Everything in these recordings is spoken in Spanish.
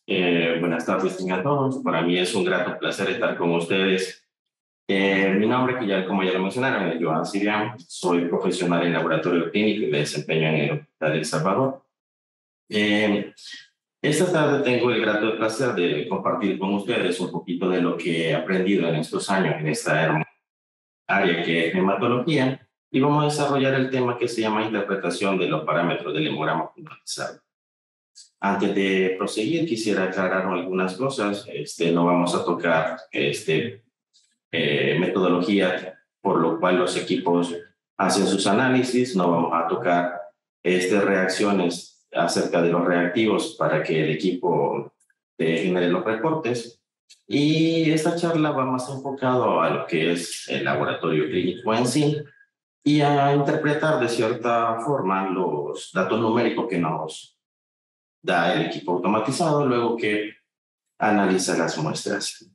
Buenas tardes tengan todos. Para mí es un grato placer estar con ustedes. Mi nombre, como ya lo mencionaron, es Joan Sirian. Soy profesional en laboratorio clínico y me desempeño en el Hospital de El Salvador. Eh, esta tarde tengo el grato placer de compartir con ustedes un poquito de lo que he aprendido en estos años en esta hermosa área que es hematología, y vamos a desarrollar el tema que se llama interpretación de los parámetros del hemograma fundamentalizado. Antes de proseguir, quisiera aclarar algunas cosas. No vamos a tocar metodología por lo cual los equipos hacen sus análisis. No vamos a tocar reacciones acerca de los reactivos para que el equipo genere los reportes. Y esta charla va más enfocado a lo que es el laboratorio clínico en sí y a interpretar de cierta forma los datos numéricos que nos da el equipo automatizado luego que analiza las muestras.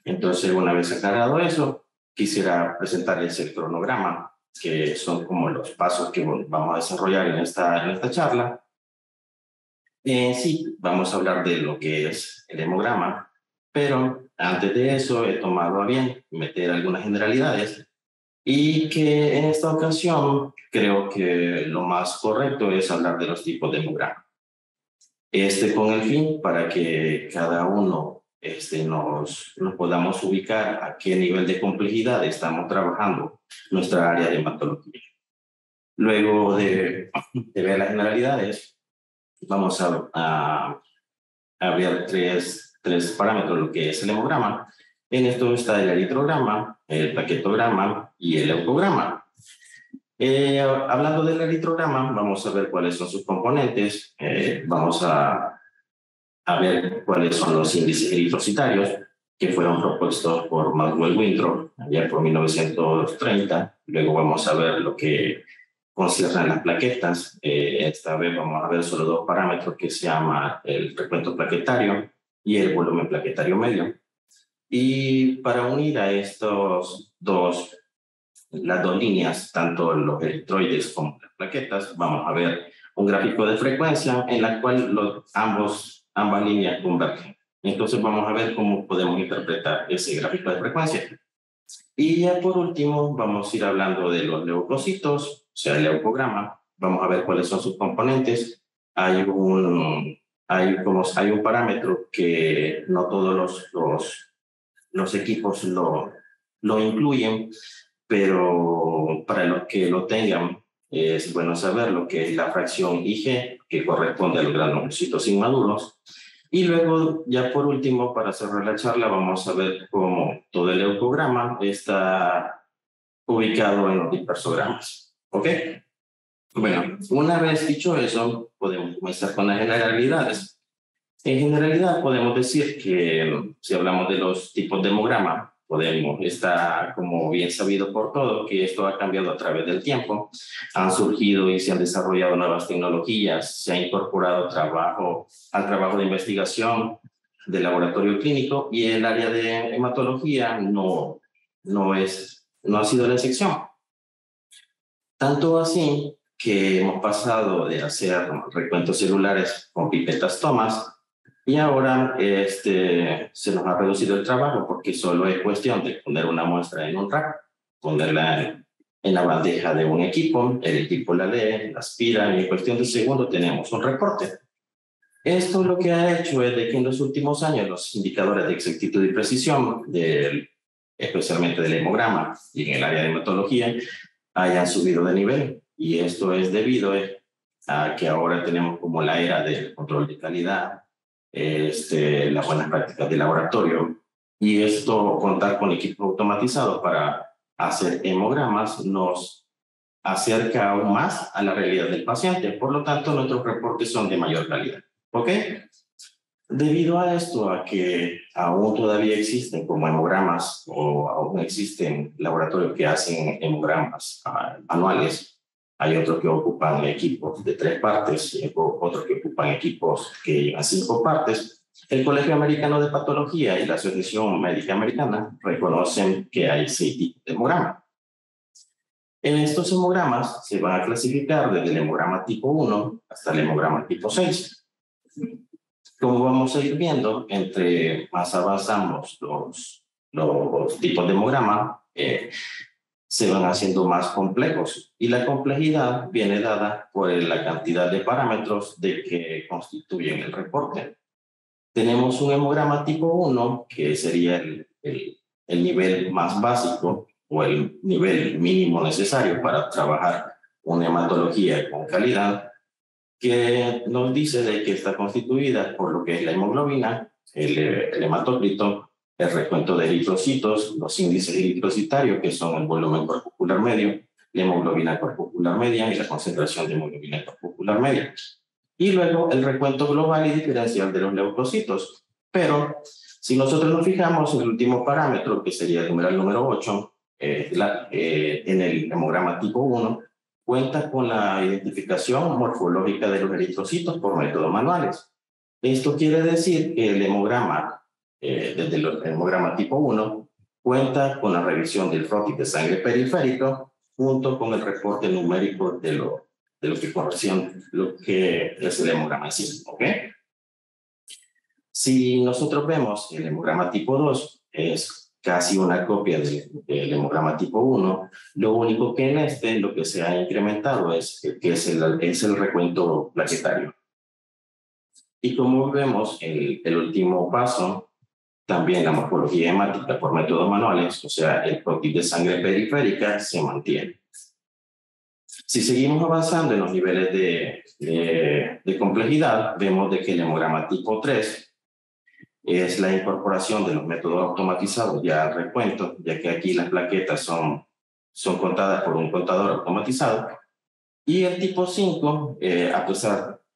Entonces, una vez aclarado eso, quisiera presentarles el cronograma, que son como los pasos que vamos a desarrollar en esta charla. Sí, vamos a hablar de lo que es el hemograma, pero antes de eso he tomado a bien meter algunas generalidades y que en esta ocasión creo que lo más correcto es hablar de los tipos de hemograma. Con el fin para que cada uno nos podamos ubicar a qué nivel de complejidad estamos trabajando nuestra área de hematología. Luego de ver las generalidades, vamos a ver tres parámetros, lo que es el hemograma. En esto está el eritrograma, el plaquetograma y el leucograma. Hablando del eritrograma, vamos a ver cuáles son sus componentes. Vamos a ver cuáles son los índices eritrocitarios que fueron propuestos por Maxwell Winthrop allá por 1930. Luego vamos a ver lo que concierne a las plaquetas. Esta vez vamos a ver solo dos parámetros que se llama el recuento plaquetario y el volumen plaquetario medio. Y para unir a las dos líneas, tanto los eritroides como las plaquetas, vamos a ver un gráfico de frecuencia en la cual ambas líneas convergen. Entonces vamos a ver cómo podemos interpretar ese gráfico de frecuencia. Y ya por último vamos a ir hablando de los leucocitos, o sea, el leucograma. Vamos a ver cuáles son sus componentes. Hay un parámetro que no todos los equipos lo incluyen, pero para los que lo tengan, es bueno saber lo que es la fracción IG, que corresponde a los granulocitos inmaduros. Y luego, ya por último, para cerrar la charla, vamos a ver cómo todo el leucograma está ubicado en los dispersogramas. ¿Ok? Bueno, una vez dicho eso, podemos comenzar con las generalidades. En generalidad, podemos decir que si hablamos de los tipos de hemograma, está como bien sabido por todo que esto ha cambiado a través del tiempo. Han surgido y se han desarrollado nuevas tecnologías, se ha incorporado al trabajo de investigación del laboratorio clínico y el área de hematología no ha sido la excepción. Tanto así que hemos pasado de hacer recuentos celulares con pipetas Thomas y ahora se nos ha reducido el trabajo porque solo es cuestión de poner una muestra en un rack, ponerla en la bandeja de un equipo, el equipo la lee, la aspira y en cuestión de segundos tenemos un reporte. Esto lo que ha hecho es de que en los últimos años los indicadores de exactitud y precisión, especialmente del hemograma y en el área de hematología, hayan subido de nivel. Y esto es debido a que ahora tenemos como la era del control de calidad, las buenas prácticas de laboratorio, y esto, contar con equipos automatizados para hacer hemogramas, nos acerca aún más a la realidad del paciente. Por lo tanto, nuestros reportes son de mayor calidad. ¿Ok? Debido a esto, a que aún todavía existen como hemogramas o aún existen laboratorios que hacen hemogramas anuales, hay otros que ocupan equipos de 3 partes y otros que ocupan equipos que llevan 5 partes. El Colegio Americano de Patología y la Asociación Médica Americana reconocen que hay 6 tipos de hemograma. En estos hemogramas se van a clasificar desde el hemograma tipo 1 hasta el hemograma tipo 6. Como vamos a ir viendo, entre más avanzamos los tipos de hemograma, se van haciendo más complejos. Y la complejidad viene dada por la cantidad de parámetros de que constituyen el reporte. Tenemos un hemograma tipo 1, que sería el nivel más básico o el nivel mínimo necesario para trabajar una hematología con calidad, que nos dice de que está constituida por lo que es la hemoglobina, el hematocrito, el recuento de eritrocitos, los índices eritrocitarios, que son el volumen corpuscular medio, la hemoglobina corpuscular media y la concentración de hemoglobina corpuscular media. Y luego el recuento global y diferencial de los leucocitos. Pero si nosotros nos fijamos en el último parámetro, que sería el numeral número 8, en el hemograma tipo 1, cuenta con la identificación morfológica de los eritrocitos por métodos manuales. Esto quiere decir que el hemograma, desde el hemograma tipo 1, cuenta con la revisión del frotis de sangre periférico junto con el reporte numérico de lo que corresponde, lo que es el hemograma en sí, ¿ok? Si nosotros vemos el hemograma tipo 2, es casi una copia del hemograma tipo 1, lo único que en este lo que se ha incrementado es el recuento plaquetario. Y como vemos, el último paso, también la morfología hemática por métodos manuales, o sea, el frotis de sangre periférica se mantiene. Si seguimos avanzando en los niveles de complejidad, vemos de que el hemograma tipo 3 es la incorporación de los métodos automatizados ya al recuento, ya que aquí las plaquetas son contadas por un contador automatizado. Y el tipo 5,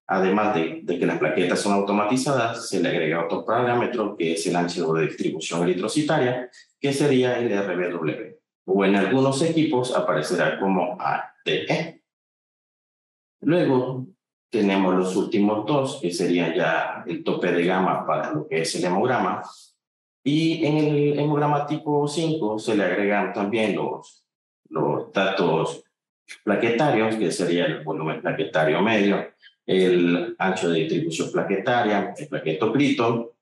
además de que las plaquetas son automatizadas, se le agrega otro parámetro que es el ancho de distribución eritrocitaria, que sería el RBW, o en algunos equipos aparecerá como ATE. Luego tenemos los últimos dos, que serían ya el tope de gama para lo que es el hemograma. Y en el hemograma tipo 5 se le agregan también los datos plaquetarios, que sería el volumen plaquetario medio, el ancho de distribución plaquetaria, el plaquetocrito,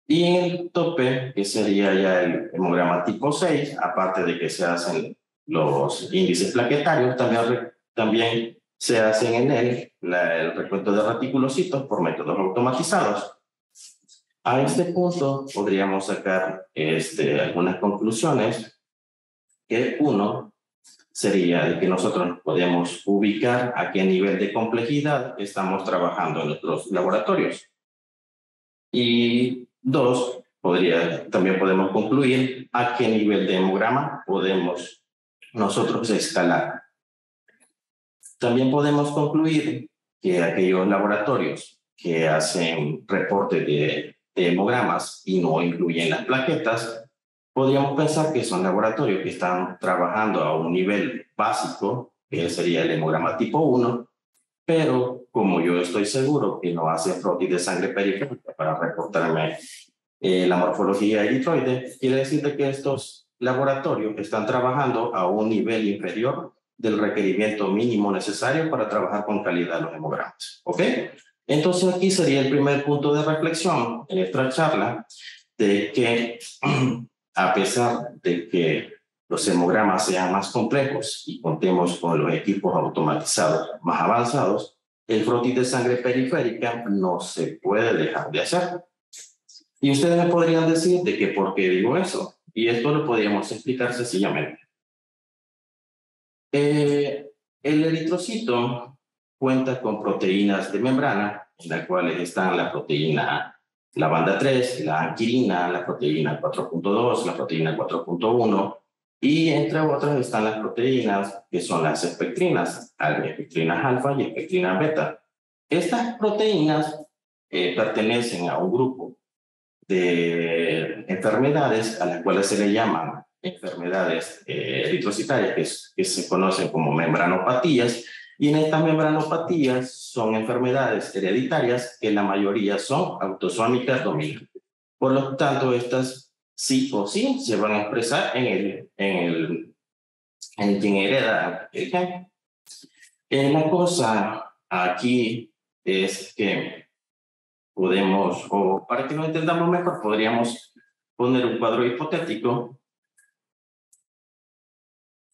y en el tope, que sería ya el hemograma tipo 6, aparte de que se hacen los índices plaquetarios, también se hacen en él el recuento de reticulocitos por métodos automatizados. A este punto podríamos sacar algunas conclusiones, que uno sería de que nosotros podemos ubicar a qué nivel de complejidad estamos trabajando en nuestros laboratorios. Y dos, también podemos concluir a qué nivel de hemograma podemos nosotros escalar. También podemos concluir que aquellos laboratorios que hacen reporte de hemogramas y no incluyen las plaquetas, podríamos pensar que son laboratorios que están trabajando a un nivel básico, que sería el hemograma tipo 1, pero como yo estoy seguro que no hacen frotis de sangre periférica para reportarme la morfología eritroide, quiere decir que estos laboratorios están trabajando a un nivel inferior del requerimiento mínimo necesario para trabajar con calidad los hemogramas. ¿Ok? Entonces aquí sería el primer punto de reflexión en esta charla, de que a pesar de que los hemogramas sean más complejos y contemos con los equipos automatizados más avanzados, el frotis de sangre periférica no se puede dejar de hacer. Y ustedes me podrían decir de que por qué digo eso. Y esto lo podríamos explicar sencillamente. El eritrocito cuenta con proteínas de membrana, en las cuales están la proteína, la banda 3, la anquilina, la proteína 4.2, la proteína 4.1, y entre otras están las proteínas que son las espectrinas, espectrinas alfa y espectrinas beta. Estas proteínas pertenecen a un grupo de enfermedades a las cuales se le llaman enfermedades eritrocitarias, que se conocen como membranopatías, y en estas membranopatías son enfermedades hereditarias que la mayoría son autosómicas dominantes. Por lo tanto, estas sí o sí se van a expresar en quien hereda el gen. La cosa aquí es que podemos, o para que lo entendamos mejor, podríamos poner un cuadro hipotético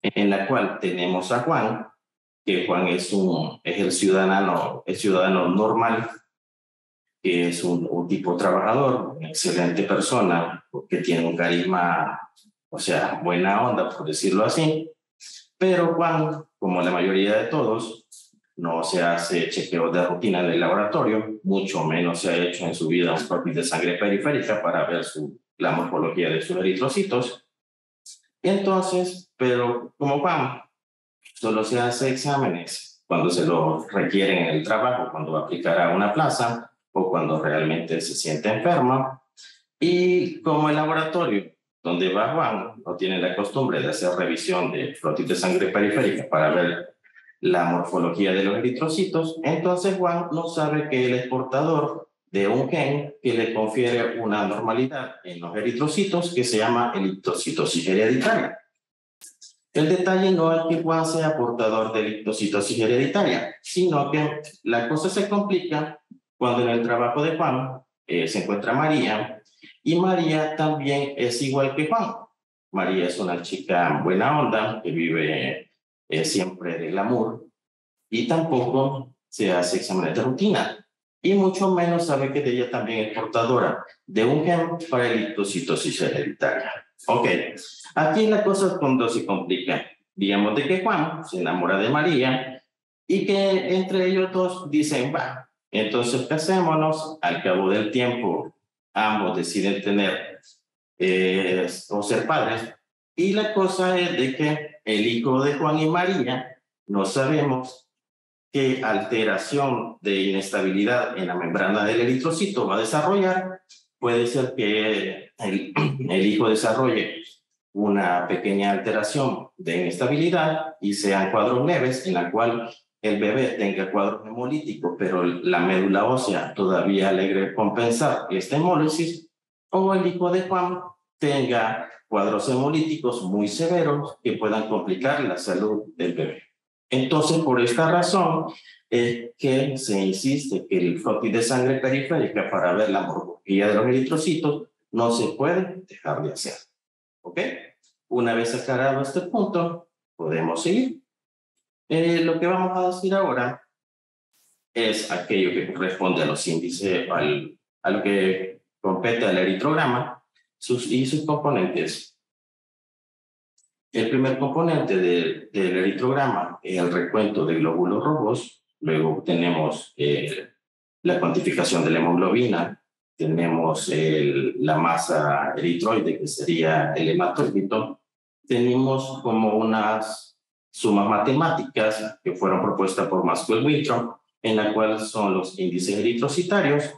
en la cual tenemos a Juan, que Juan es el ciudadano normal, que es un tipo trabajador, una excelente persona, que tiene un carisma, o sea, buena onda, por decirlo así. Pero Juan, como la mayoría de todos, no se hace chequeos de rutina en el laboratorio, mucho menos se ha hecho en su vida un perfil de sangre periférica para ver la morfología de sus eritrocitos. Entonces, pero como Juan solo se hace exámenes cuando se lo requieren en el trabajo, cuando va a aplicar a una plaza o cuando realmente se siente enfermo. Y como el laboratorio donde va Juan no tiene la costumbre de hacer revisión de flotis de sangre periférica para ver la morfología de los eritrocitos, entonces Juan no sabe que él es portador de un gen que le confiere una normalidad en los eritrocitos que se llama eritocitosis hereditaria. El detalle no es que Juan sea portador de eritocitosis hereditaria, sino que la cosa se complica cuando en el trabajo de Juan se encuentra María, y María también es igual que Juan. María es una chica buena onda que vive siempre de glamour y tampoco se hace exámenes de rutina. Y mucho menos sabe que ella también es portadora de un gen para eritocitosis hereditaria. Ok, aquí la cosa cuando se complica. Digamos de que Juan se enamora de María y que entre ellos dos dicen, va, entonces casémonos. Al cabo del tiempo, ambos deciden tener o ser padres. Y la cosa es de que el hijo de Juan y María no sabemos qué alteración de inestabilidad en la membrana del eritrocito va a desarrollar. Puede ser que el hijo desarrolle una pequeña alteración de inestabilidad y sean cuadros leves en la cual el bebé tenga cuadros hemolíticos, pero la médula ósea todavía logre compensar esta hemólisis, o el hijo de Juan tenga cuadros hemolíticos muy severos que puedan complicar la salud del bebé. Entonces, por esta razón, es que se insiste que el flotis de sangre periférica para ver la morfología de los eritrocitos no se puede dejar de hacer. ¿Ok? Una vez aclarado este punto, podemos seguir. Lo que vamos a decir ahora es aquello que corresponde a los índices, a lo que compete al eritrograma y sus componentes. El primer componente del eritrograma es el recuento de glóbulos rojos. Luego tenemos la cuantificación de la hemoglobina. Tenemos la masa eritroide, que sería el hematocrito. Tenemos como unas sumas matemáticas que fueron propuestas por Maxwell-Winthrop, en la cual son los índices eritrocitarios.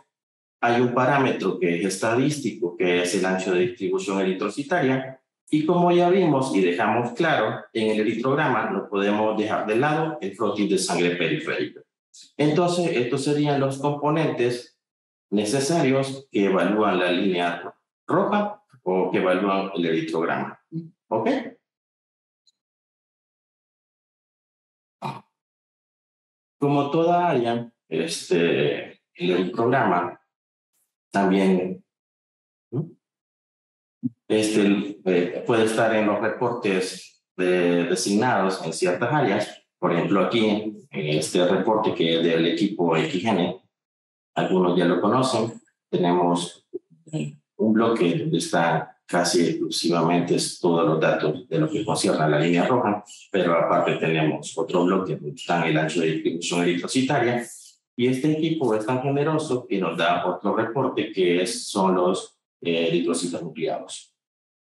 Hay un parámetro que es estadístico, que es el ancho de distribución eritrocitaria. Y como ya vimos y dejamos claro, en el eritrograma no podemos dejar de lado el flotis de sangre periférica. Entonces, estos serían los componentes necesarios que evalúan la línea roja o que evalúan el eritrograma. ¿Ok? Como toda área, el eritrograma también puede estar en los reportes designados en ciertas áreas. Por ejemplo, aquí en este reporte que es del equipo XGene, algunos ya lo conocen, tenemos un bloque donde está casi exclusivamente todos los datos de lo que concierne a la línea roja, pero aparte tenemos otro bloque donde está el ancho de distribución eritrocitaria, y este equipo es tan generoso que nos da otro reporte que son los eritrocitos nucleados.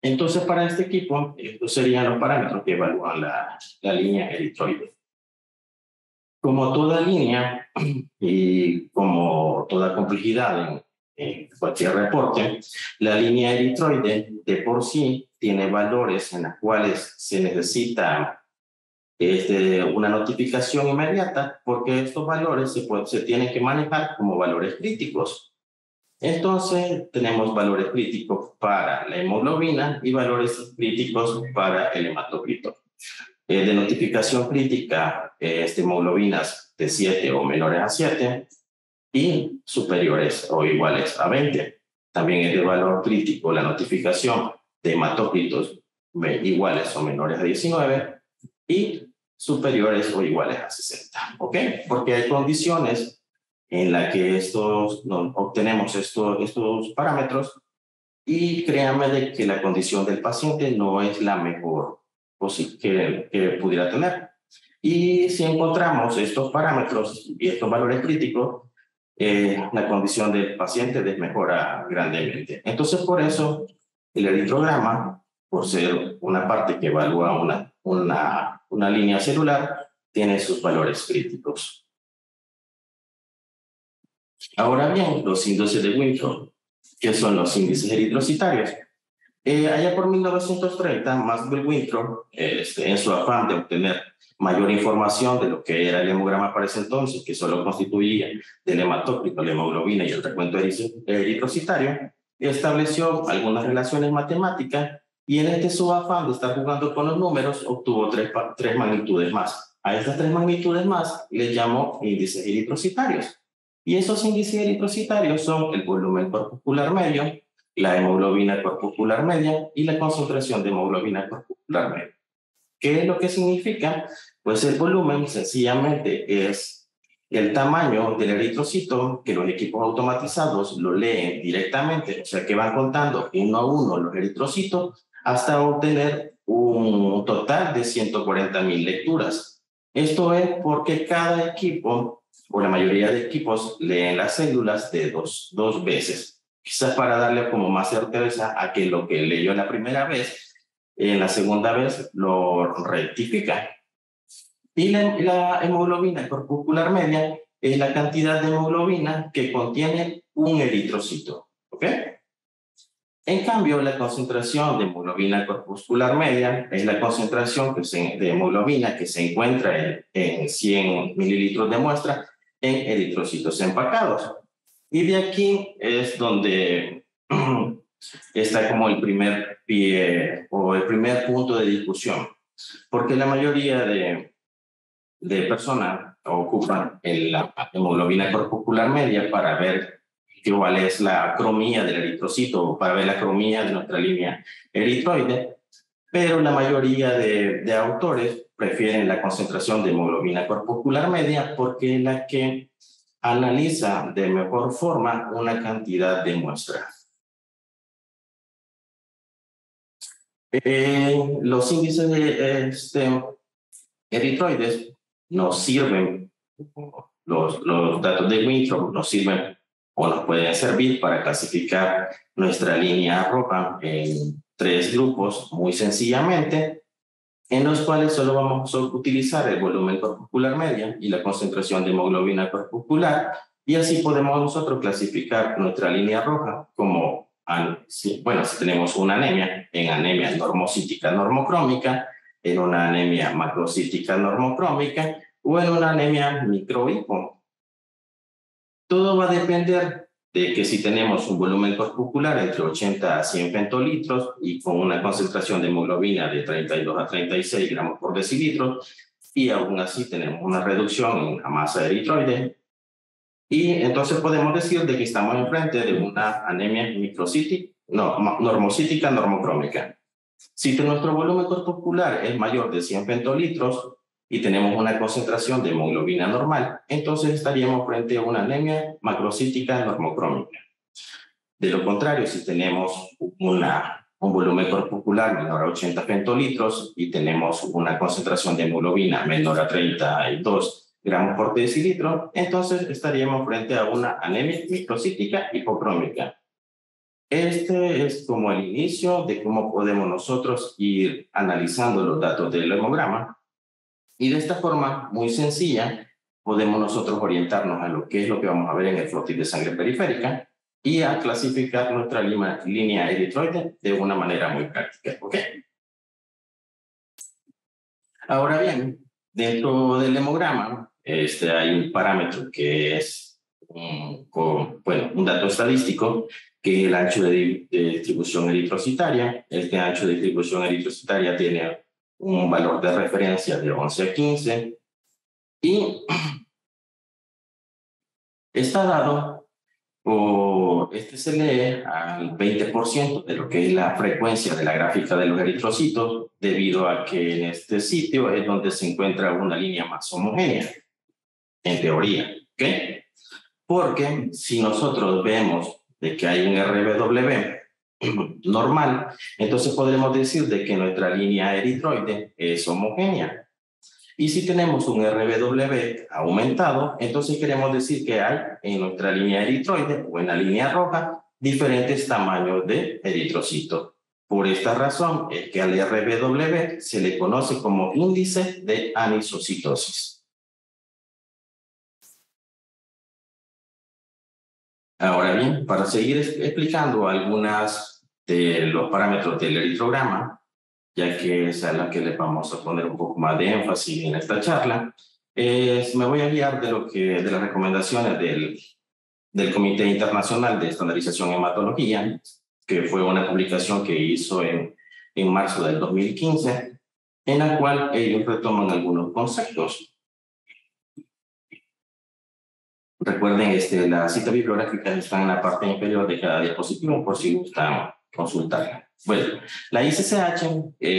Entonces, para este equipo, estos serían los parámetros que evalúan la línea eritroide. Como toda línea y como toda complejidad en cualquier reporte, la línea eritroide de por sí tiene valores en los cuales se necesita una notificación inmediata, porque estos valores se tienen que manejar como valores críticos. Entonces, tenemos valores críticos para la hemoglobina y valores críticos para el hematocrito. De notificación crítica, hemoglobinas de 7 o menores a 7, y superiores o iguales a 20. También es de valor crítico la notificación de hematócritos iguales o menores a 19 y superiores o iguales a 60. ¿Ok? Porque hay condiciones en las que obtenemos estos parámetros y créanme de que la condición del paciente no es la mejor que pudiera tener. Y si encontramos estos parámetros y estos valores críticos, la condición del paciente desmejora grandemente. Entonces, por eso, el eritrograma, por ser una parte que evalúa una línea celular, tiene sus valores críticos. Ahora bien, los índices de Winthrop, que son los índices eritrocitarios. Allá por 1930, Maxwell Winthrop, en su afán de obtener mayor información de lo que era el hemograma para ese entonces, que solo constituía del hematócrito, la hemoglobina y el recuento eritrocitario, estableció algunas relaciones matemáticas y en su afán de estar jugando con los números, obtuvo tres magnitudes más. A estas tres magnitudes más les llamó índices eritrocitarios. Y esos índices eritrocitarios son el volumen corpuscular medio, la hemoglobina corpuscular media y la concentración de hemoglobina corpuscular media. ¿Qué es lo que significa? Pues el volumen sencillamente es el tamaño del eritrocito que los equipos automatizados lo leen directamente, o sea que van contando uno a uno los eritrocitos hasta obtener un total de 140,000 lecturas. Esto es porque cada equipo, o la mayoría de equipos, leen las células de dos veces. Quizás para darle como más certeza a que lo que leyó la primera vez, en la segunda vez lo rectifica. Y la hemoglobina corpuscular media es la cantidad de hemoglobina que contiene un eritrocito. ¿Ok? En cambio, la concentración de hemoglobina corpuscular media es la concentración de hemoglobina que se encuentra en 100 mililitros de muestra en eritrocitos empacados. Y de aquí es donde está como el primer pie o el primer punto de discusión, porque la mayoría de personas ocupan la hemoglobina corpuscular media para ver cuál es la cromía del eritrocito o para ver la cromía de nuestra línea eritroide, pero la mayoría de autores prefieren la concentración de hemoglobina corpuscular media porque es la que analiza de mejor forma una cantidad de muestras. Los índices de eritroides nos sirven, los datos de Winthrop nos sirven o nos pueden servir para clasificar nuestra línea roja en 3 grupos muy sencillamente, en los cuales solo vamos a utilizar el volumen corpuscular media y la concentración de hemoglobina corpuscular, y así podemos nosotros clasificar nuestra línea roja como, si tenemos una anemia, en anemia normocítica normocrómica, en una anemia macrocítica normocrómica o en una anemia microhipo. Todo va a depender de que si tenemos un volumen corpuscular entre 80 a 100 pentolitros y con una concentración de hemoglobina de 32 a 36 gramos por decilitro, y aún así tenemos una reducción en la masa eritroide, y entonces podemos decir de que estamos enfrente de una anemia normocítica normocrómica. Si nuestro volumen corpuscular es mayor de 100 pentolitros y tenemos una concentración de hemoglobina normal, entonces estaríamos frente a una anemia macrocítica normocrómica. De lo contrario, si tenemos un volumen corpuscular menor a 80 pentolitros y tenemos una concentración de hemoglobina menor a 32 gramos por decilitro, entonces estaríamos frente a una anemia microcítica hipocrómica. Este es como el inicio de cómo podemos nosotros ir analizando los datos del hemograma, y de esta forma muy sencilla podemos nosotros orientarnos a lo que es lo que vamos a ver en el flotil de sangre periférica y a clasificar nuestra línea eritroide de una manera muy práctica. ¿Ok? Ahora bien, dentro del hemograma hay un parámetro que es un dato estadístico, que es el ancho de distribución eritrocitaria. Este ancho de distribución eritrocitaria tiene un valor de referencia de 11 a 15, y está dado, o este se lee al 20% de lo que es la frecuencia de la gráfica de los eritrocitos, debido a que en este sitio es donde se encuentra una línea más homogénea, en teoría, ¿ok? Porque si nosotros vemos de que hay un RBW normal, entonces podremos decir de que nuestra línea eritroide es homogénea. Y si tenemos un RBW aumentado, entonces queremos decir que hay en nuestra línea eritroide o en la línea roja diferentes tamaños de eritrocitos. Por esta razón es que al RBW se le conoce como índice de anisocitosis. Ahora bien, para seguir explicando algunas de los parámetros del eritrograma, ya que es a la que le vamos a poner un poco más de énfasis en esta charla, me voy a guiar de las recomendaciones del Comité Internacional de Estandarización en Hematología, que fue una publicación que hizo en marzo del 2015, en la cual ellos retoman algunos conceptos. Recuerden, la cita bibliográfica está en la parte inferior de cada diapositiva por si gustan consultarla. Bueno, la ICCH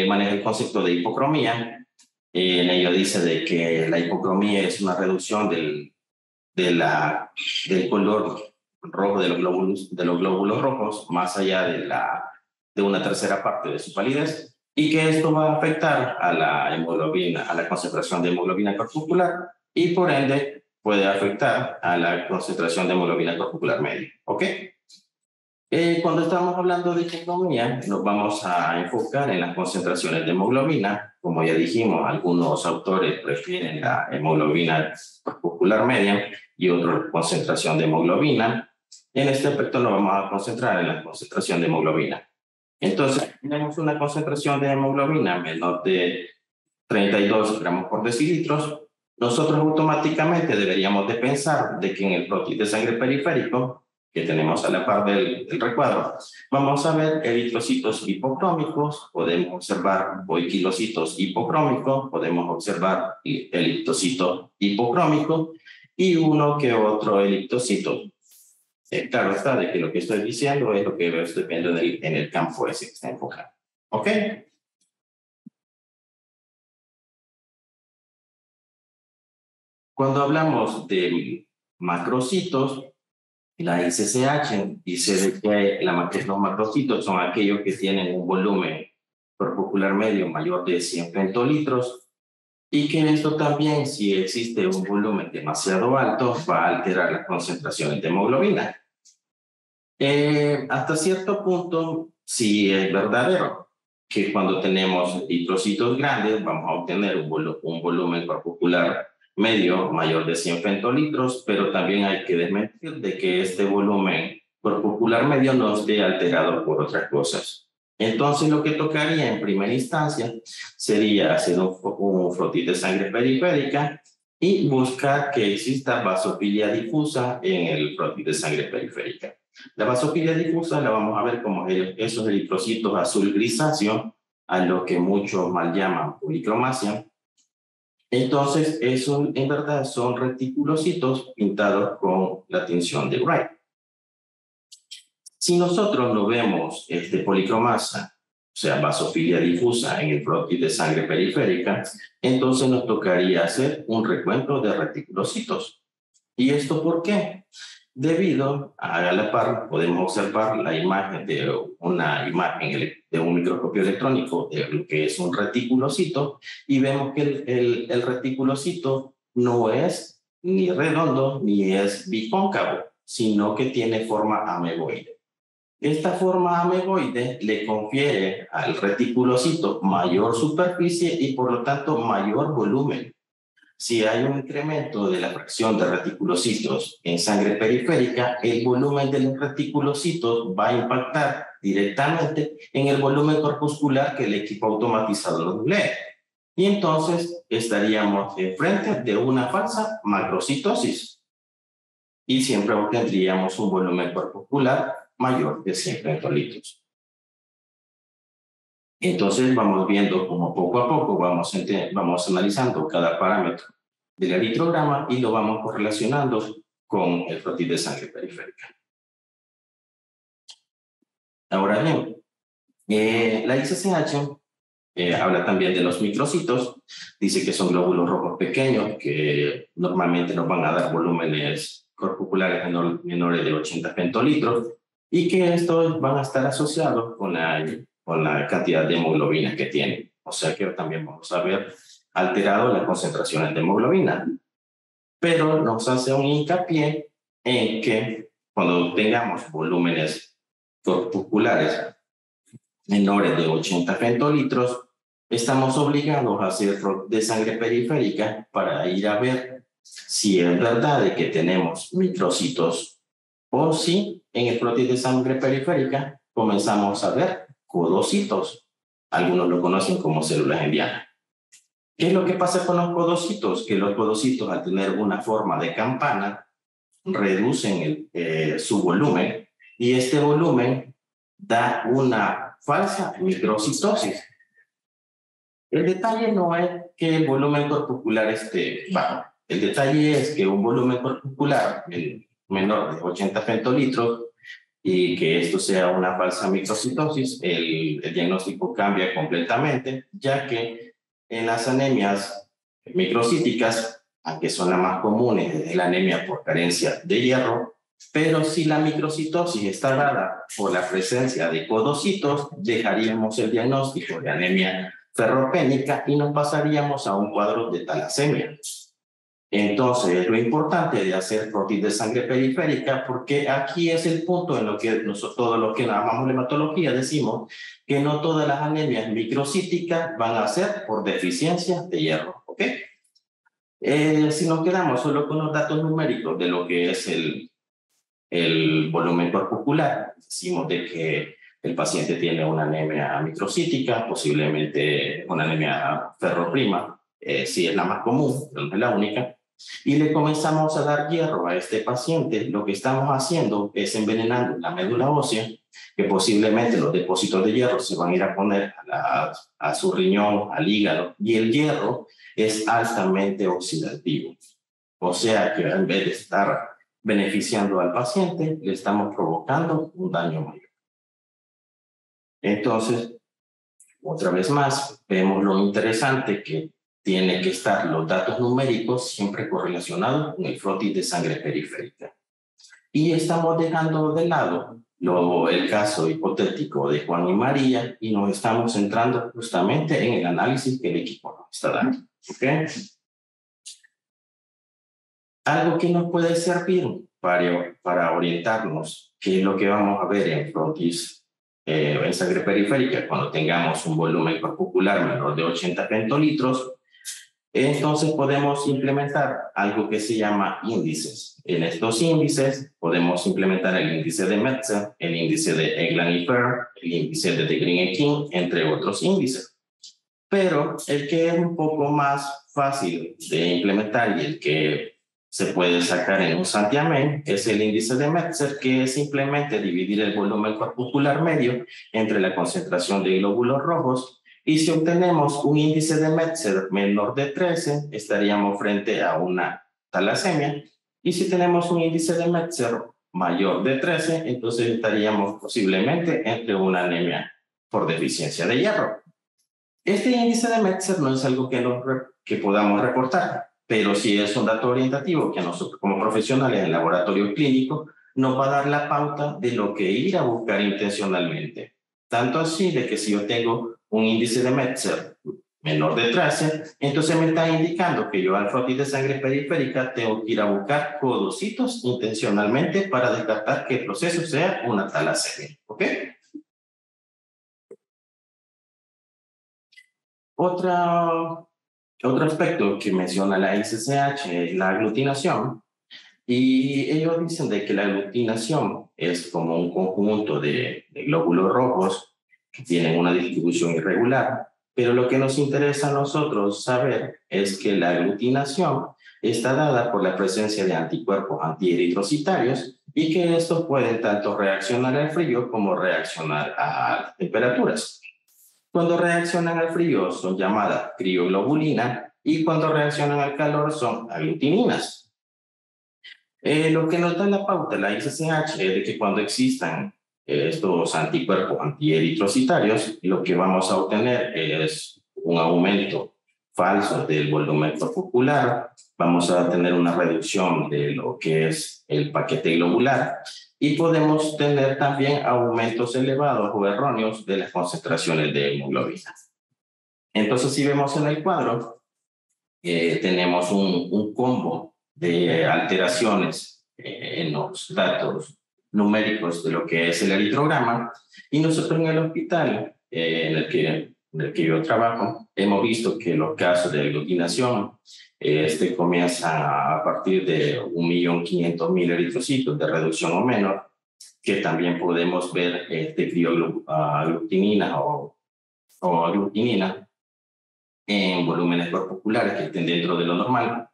maneja el concepto de hipocromía. En ello dice de que la hipocromía es una reducción del color rojo de los glóbulos rojos más allá de una tercera parte de su palidez, y que esto va a afectar a la hemoglobina, a la concentración de hemoglobina corpuscular, y por ende puede afectar a la concentración de hemoglobina corpuscular media. ¿Ok? Cuando estamos hablando de hipocromía, nos vamos a enfocar en las concentraciones de hemoglobina. Como ya dijimos, algunos autores prefieren la hemoglobina corpuscular media y otros la concentración de hemoglobina. En este aspecto nos vamos a concentrar en la concentración de hemoglobina. Entonces, tenemos una concentración de hemoglobina menor de 32 gramos por decilitros. Nosotros automáticamente deberíamos de pensar de que en el prótein de sangre periférico, que tenemos a la par del recuadro, vamos a ver eritrocitos hipocrómicos, podemos observar boiquilocitos hipocrómicos, podemos observar eliptocito hipocrómico y uno que otro eliptocito. Claro está de que lo que estoy diciendo es lo que estoy viendo en el campo ese que está enfocado. ¿Ok? Cuando hablamos de macrocitos, la ICCH dice de que los macrocitos son aquellos que tienen un volumen corpuscular medio mayor de 100 femtolitros, y que esto también, si existe un volumen demasiado alto, va a alterar las concentraciones de hemoglobina. Hasta cierto punto, sí es verdadero que cuando tenemos eritrocitos grandes vamos a obtener un volumen corpuscular medio mayor de 100 femtolitros, pero también hay que desmentir de que este volumen corpuscular medio no esté alterado por otras cosas. Entonces, lo que tocaría en primera instancia sería hacer un frotis de sangre periférica y buscar que exista vasofilia difusa en el frotis de sangre periférica. La vasofilia difusa la vamos a ver como esos eritrocitos azul grisáceo, a lo que muchos mal llaman policromasia. Entonces, eso en verdad son reticulocitos pintados con la tinción de Wright. Si nosotros no vemos policromasia, o sea, vasofilia difusa en el frotis de sangre periférica, entonces nos tocaría hacer un recuento de reticulocitos. ¿Y esto por qué? Debido a la par, podemos observar la imagen de un microscopio electrónico de lo que es un reticulocito, y vemos que el reticulocito no es ni redondo ni es bicóncavo, sino que tiene forma ameboide. Esta forma ameboide le confiere al reticulocito mayor superficie y por lo tanto mayor volumen. Si hay un incremento de la fracción de reticulocitos en sangre periférica, el volumen de los reticulocitos va a impactar directamente en el volumen corpuscular que el equipo automatizado nos lee. Y entonces estaríamos enfrente de una falsa macrocitosis. Y siempre obtendríamos un volumen corpuscular mayor de 100 femtolitros. Entonces vamos viendo cómo poco a poco vamos analizando cada parámetro del eritrograma y lo vamos correlacionando con el frotis de sangre periférica. Ahora bien, la ICCH habla también de los microcitos, dice que son glóbulos rojos pequeños que normalmente nos van a dar volúmenes corpusculares menores de 80 femtolitros y que estos van a estar asociados con la cantidad de hemoglobina que tienen. O sea que también vamos a ver alterado las concentraciones de hemoglobina. Pero nos hace un hincapié en que cuando tengamos volúmenes corpusculares menores de 80 femtolitros, estamos obligados a hacer de sangre periférica para ir a ver si es verdad de que tenemos microcitos o si en el frotis de sangre periférica comenzamos a ver codocitos. Algunos lo conocen como células envianas. ¿Qué es lo que pasa con los codocitos? Que los codocitos, al tener una forma de campana, reducen su volumen y este volumen da una falsa microcitosis. El detalle no es que el volumen corpuscular esté bajo. El detalle es que un volumen corpuscular menor de 80 femtolitros y que esto sea una falsa microcitosis, el diagnóstico cambia completamente, ya que en las anemias microcíticas, aunque son las más comunes, es la anemia por carencia de hierro, pero si la microcitosis está dada por la presencia de codocitos, dejaríamos el diagnóstico de anemia ferropénica y nos pasaríamos a un cuadro de talasemia. Entonces, lo importante de hacer frotis de sangre periférica, porque aquí es el punto en lo que nosotros, todos los que amamos la hematología, decimos que no todas las anemias microcíticas van a ser por deficiencia de hierro, ¿ok? Si nos quedamos solo con los datos numéricos de lo que es el volumen corpuscular, decimos de que el paciente tiene una anemia microcítica, posiblemente una anemia ferroprima, si es la más común, pero no es la única, y le comenzamos a dar hierro a este paciente, lo que estamos haciendo es envenenando la médula ósea, que posiblemente los depósitos de hierro se van a ir a poner a su riñón, al hígado, y el hierro es altamente oxidativo. O sea que en vez de estar beneficiando al paciente, le estamos provocando un daño mayor. Entonces, otra vez más, vemos lo interesante que tiene que estar los datos numéricos siempre correlacionados con el frotis de sangre periférica. Y estamos dejando de lado el caso hipotético de Juan y María y nos estamos centrando justamente en el análisis que el equipo nos está dando. ¿Okay? Algo que nos puede servir para orientarnos qué es lo que vamos a ver en frotis en sangre periférica cuando tengamos un volumen corpuscular menor de 80 femtolitros. Entonces podemos implementar algo que se llama índices. En estos índices podemos implementar el índice de Metzer, el índice de Eglan y Pearl, el índice de Green y King, entre otros índices. Pero el que es un poco más fácil de implementar y el que se puede sacar en un santiamén es el índice de Metzer, que es simplemente dividir el volumen corpuscular medio entre la concentración de glóbulos rojos. Y si obtenemos un índice de Metzer menor de 13, estaríamos frente a una talasemia. Y si tenemos un índice de Metzer mayor de 13, entonces estaríamos posiblemente entre una anemia por deficiencia de hierro. Este índice de Metzer no es algo que podamos reportar, pero sí es un dato orientativo que a nosotros como profesionales en laboratorio clínico nos va a dar la pauta de lo que ir a buscar intencionalmente. Tanto así de que si yo tengo un índice de Metzer menor de 13, entonces me está indicando que yo al frotis de sangre periférica tengo que ir a buscar codocitos intencionalmente para descartar que el proceso sea una talasemia. ¿Ok? Otro aspecto que menciona la ICCH es la aglutinación. Y ellos dicen de que la aglutinación es como un conjunto de glóbulos rojos que tienen una distribución irregular, pero lo que nos interesa a nosotros saber es que la aglutinación está dada por la presencia de anticuerpos antieritrocitarios y que estos pueden tanto reaccionar al frío como reaccionar a temperaturas. Cuando reaccionan al frío son llamadas crioglobulina y cuando reaccionan al calor son aglutininas. Lo que nos da la pauta, la ICCH, es de que cuando existan estos anticuerpos antieritrocitarios, lo que vamos a obtener es un aumento falso del volumen corpuscular, vamos a tener una reducción de lo que es el paquete globular y podemos tener también aumentos elevados o erróneos de las concentraciones de hemoglobina. Entonces, si vemos en el cuadro, tenemos un combo de alteraciones en los datos numéricos de lo que es el eritrograma, y nosotros en el hospital en el que yo trabajo hemos visto que los casos de aglutinación comienzan a partir de 1.500.000 eritrocitos de reducción o menor, que también podemos ver crioglutinina o aglutinina en volúmenes corpusculares que estén dentro de lo normal,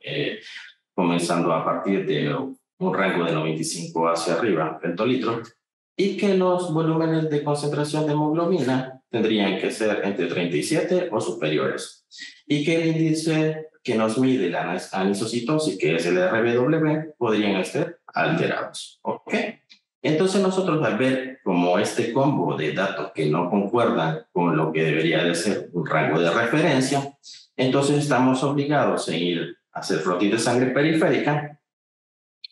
comenzando a partir de un rango de 95 hacia arriba hectolitros, y que los volúmenes de concentración de hemoglobina tendrían que ser entre 37 o superiores, y que el índice que nos mide la anisocitosis, que es el RBW, podrían estar alterados. ¿Ok? Entonces nosotros, al ver como este combo de datos que no concuerdan con lo que debería de ser un rango de referencia, entonces estamos obligados a ir a hacer frotis de sangre periférica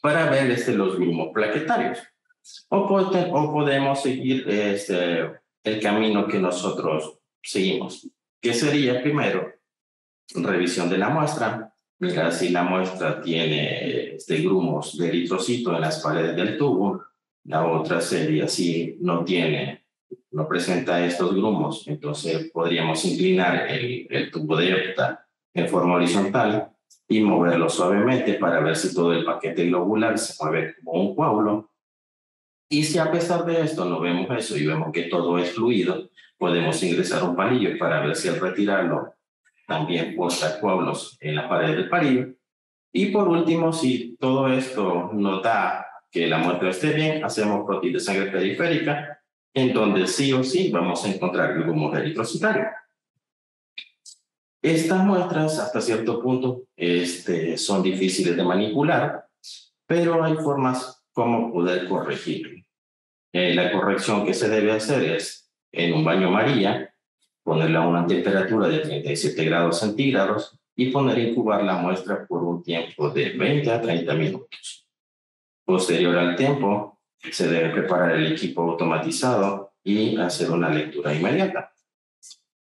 para ver los grumos plaquetarios. O podemos seguir el camino que nosotros seguimos, que sería primero revisión de la muestra, mirar si la muestra tiene grumos de eritrocito en las paredes del tubo. La otra sería si no presenta estos grumos, entonces podríamos inclinar el tubo de Opta en forma horizontal y moverlo suavemente para ver si todo el paquete globular se mueve como un coágulo. Y si a pesar de esto no vemos eso y vemos que todo es fluido, podemos ingresar un palillo para ver si al retirarlo también porta coágulos en la pared del palillo. Y por último, si todo esto nos da que la muestra esté bien, hacemos frotis de sangre periférica, en donde sí o sí vamos a encontrar grumos eritrocitarios. Estas muestras, hasta cierto punto, son difíciles de manipular, pero hay formas como poder corregir. La corrección que se debe hacer es, en un baño María, ponerla a una temperatura de 37 grados centígrados y poner a incubar la muestra por un tiempo de 20 a 30 minutos. Posterior al tiempo, se debe preparar el equipo automatizado y hacer una lectura inmediata.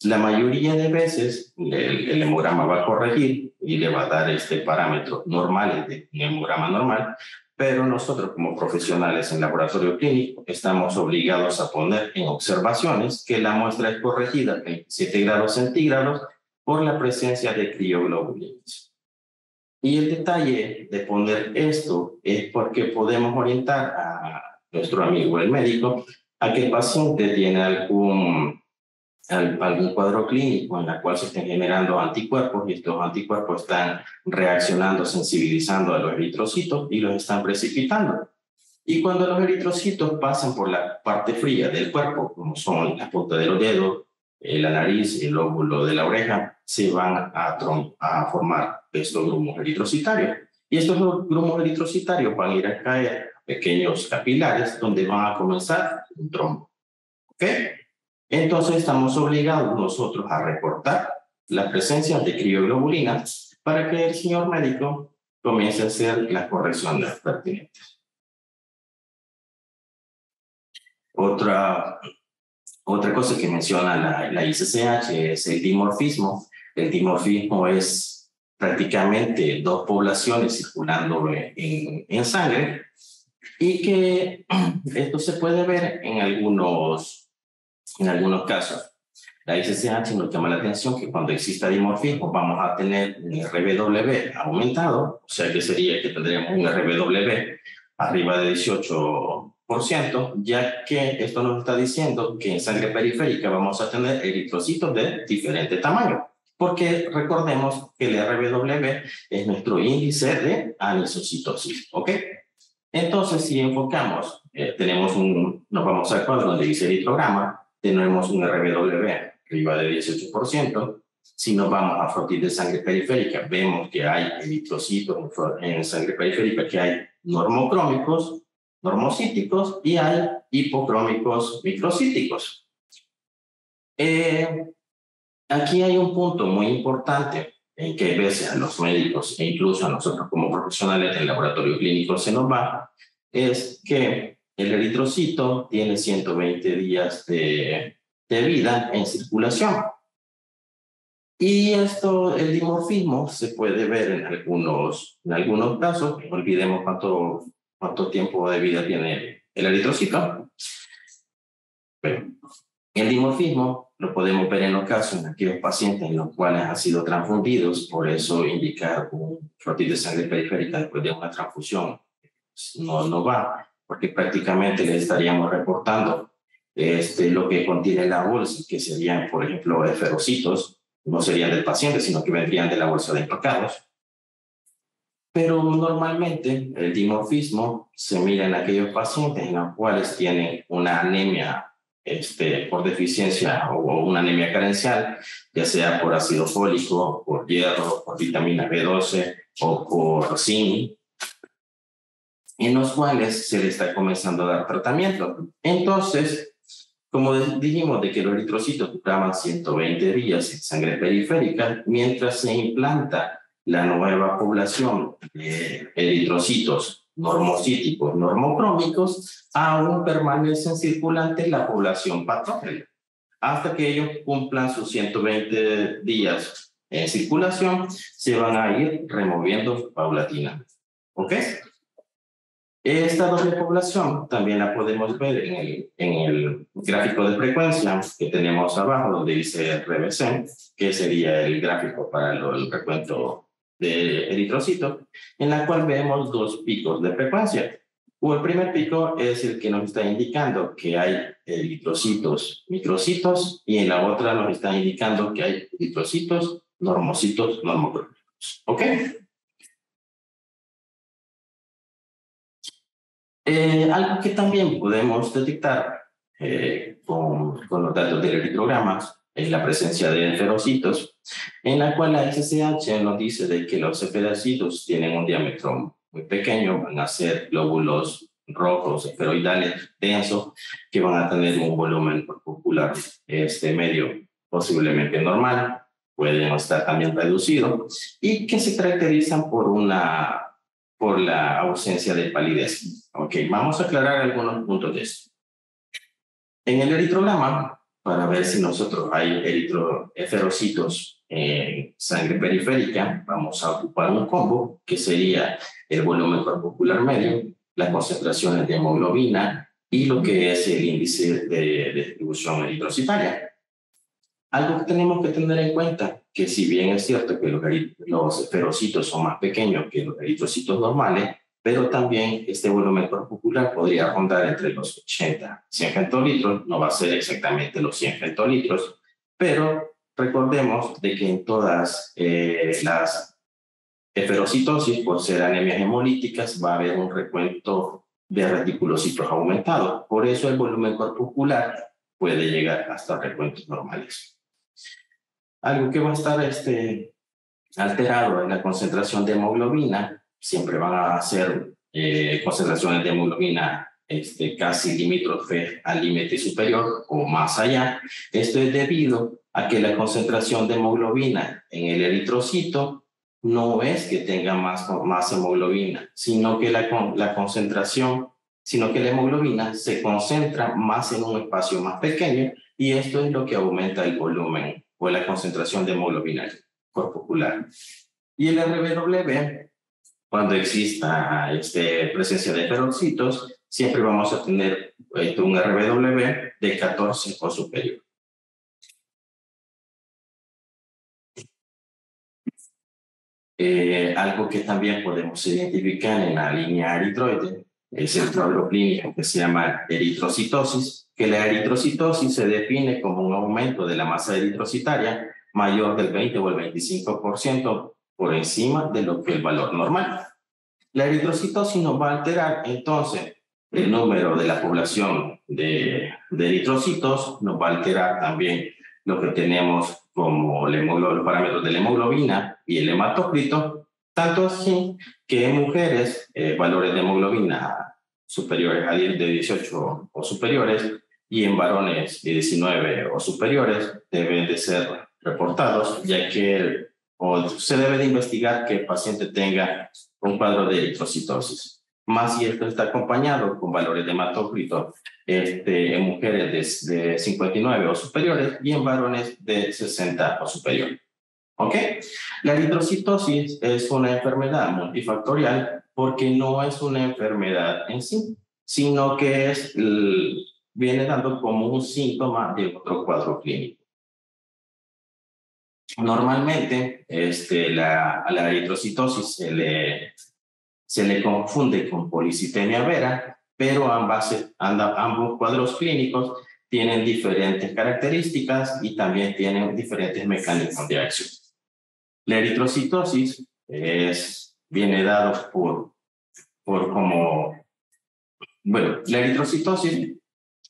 La mayoría de veces el hemograma va a corregir y le va a dar parámetros normales de un hemograma normal, pero nosotros como profesionales en laboratorio clínico estamos obligados a poner en observaciones que la muestra es corregida a 27 grados centígrados por la presencia de crioglobulinas. Y el detalle de poner esto es porque podemos orientar a nuestro amigo el médico a que el paciente tiene algún cuadro clínico en el cual se estén generando anticuerpos, y estos anticuerpos están reaccionando, sensibilizando a los eritrocitos y los están precipitando. Y cuando los eritrocitos pasan por la parte fría del cuerpo, como son la punta de los dedos, la nariz, el lóbulo de la oreja, se van a formar estos grumos eritrocitarios. Y estos grumos eritrocitarios van a ir a caer a pequeños capilares donde van a comenzar un trombo. ¿Ok? Entonces estamos obligados nosotros a reportar la presencia de crioglobulinas para que el señor médico comience a hacer las correcciones pertinentes. Otra cosa que menciona la ICCH es el dimorfismo. El dimorfismo es prácticamente dos poblaciones circulando en sangre, y que esto se puede ver en algunos casos. La ICCH nos llama la atención que cuando exista dimorfismo vamos a tener un RBW aumentado, o sea que sería que tendríamos un RBW arriba de 18%, ya que esto nos está diciendo que en sangre periférica vamos a tener eritrocitos de diferente tamaño, porque recordemos que el RBW es nuestro índice de anisocitosis, ¿ok? Entonces, si enfocamos, nos vamos al cuadro donde dice eritrograma, tenemos un RBW arriba de 18%, Si nos vamos a frotis de sangre periférica, vemos que hay eritrocitos en sangre periférica, que hay normocrómicos, normocíticos y hay hipocrómicos microcíticos. Aquí hay un punto muy importante en que a veces a los médicos e incluso a nosotros como profesionales del laboratorio clínico se nos va, es que el eritrocito tiene 120 días de vida en circulación. Y esto, el dimorfismo, se puede ver en algunos casos. No olvidemos cuánto tiempo de vida tiene el eritrocito. Pero el dimorfismo lo podemos ver en los casos en aquellos pacientes en los cuales han sido transfundidos, por eso indicar un frotis de sangre periférica después de una transfusión no va, porque prácticamente le estaríamos reportando lo que contiene la bolsa, que serían, por ejemplo, eferocitos, no serían del paciente, sino que vendrían de la bolsa de implicados. Pero normalmente el dimorfismo se mira en aquellos pacientes en los cuales tienen una anemia por deficiencia o una anemia carencial, ya sea por ácido fólico, por hierro, por vitamina B12 o por zinc, en los cuales se le está comenzando a dar tratamiento. Entonces, como dijimos de que los eritrocitos duraban 120 días en sangre periférica, mientras se implanta la nueva población de eritrocitos normocíticos, normocrómicos, aún permanecen circulantes la población patógena. Hasta que ellos cumplan sus 120 días en circulación, se van a ir removiendo paulatinamente. ¿Ok? Esta doble población también la podemos ver en el gráfico de frecuencia que tenemos abajo, donde dice RBC, que sería el gráfico para el recuento de eritrocitos, en la cual vemos dos picos de frecuencia. El primer pico es el que nos está indicando que hay eritrocitos microcitos, y en la otra nos está indicando que hay eritrocitos normocitos normocrómicos. ¿Ok? Algo que también podemos detectar con los datos del eritrograma es la presencia de eferocitos, en la cual la SSH nos dice de que los eferocitos tienen un diámetro muy pequeño, van a ser glóbulos rojos esferoidales densos que van a tener un volumen corpuscular medio posiblemente normal, pueden estar también reducidos y que se caracterizan por la ausencia de palidez. Ok, vamos a aclarar algunos puntos de esto. En el eritrograma, para ver si nosotros hay eferocitos en sangre periférica, vamos a ocupar un combo que sería el volumen corpuscular medio, las concentraciones de hemoglobina y lo que es el índice de distribución eritrocitaria. Algo que tenemos que tener en cuenta, que si bien es cierto que los eferocitos son más pequeños que los eritrocitos normales, pero también este volumen corpuscular podría rondar entre los 80 a 100 femtolitros, no va a ser exactamente los 100 femtolitros, pero recordemos de que en todas las eferocitosis, por ser anemias hemolíticas, va a haber un recuento de reticulocitos aumentado. Por eso el volumen corpuscular puede llegar hasta recuentos normales. Algo que va a estar alterado en la concentración de hemoglobina, siempre van a ser concentraciones de hemoglobina casi limítrofe al límite superior o más allá. Esto es debido a que la concentración de hemoglobina en el eritrocito no es que tenga más hemoglobina, sino que la hemoglobina se concentra más en un espacio más pequeño, y esto es lo que aumenta el volumen o la concentración de hemoglobina corpuscular. Y el RBW, cuando exista presencia de eferocitos, siempre vamos a tener un RBW de 14 o superior. Algo que también podemos identificar en la línea eritroide es el cuadro clínico que se llama eritrocitosis, que la eritrocitosis se define como un aumento de la masa eritrocitaria mayor del 20 o el 25% por encima de lo que el valor normal. La eritrocitosis nos va a alterar entonces el número de la población de eritrocitos, nos va a alterar también lo que tenemos como los parámetros de la hemoglobina y el hematócrito, tanto así que en mujeres valores de hemoglobina superiores a 10 de 18 o superiores y en varones de 19 o superiores deben de ser reportados, ya que se debe de investigar que el paciente tenga un cuadro de eritrocitosis. Más si esto está acompañado con valores de hematócrito en mujeres de 59 o superiores y en varones de 60 o superiores. ¿Ok? La eritrocitosis es una enfermedad multifactorial porque no es una enfermedad en sí, sino que viene dando como un síntoma de otro cuadro clínico. Normalmente, la eritrocitosis se le confunde con policitemia vera, pero ambos cuadros clínicos tienen diferentes características y también tienen diferentes mecanismos de acción. La eritrocitosis viene dado la eritrocitosis,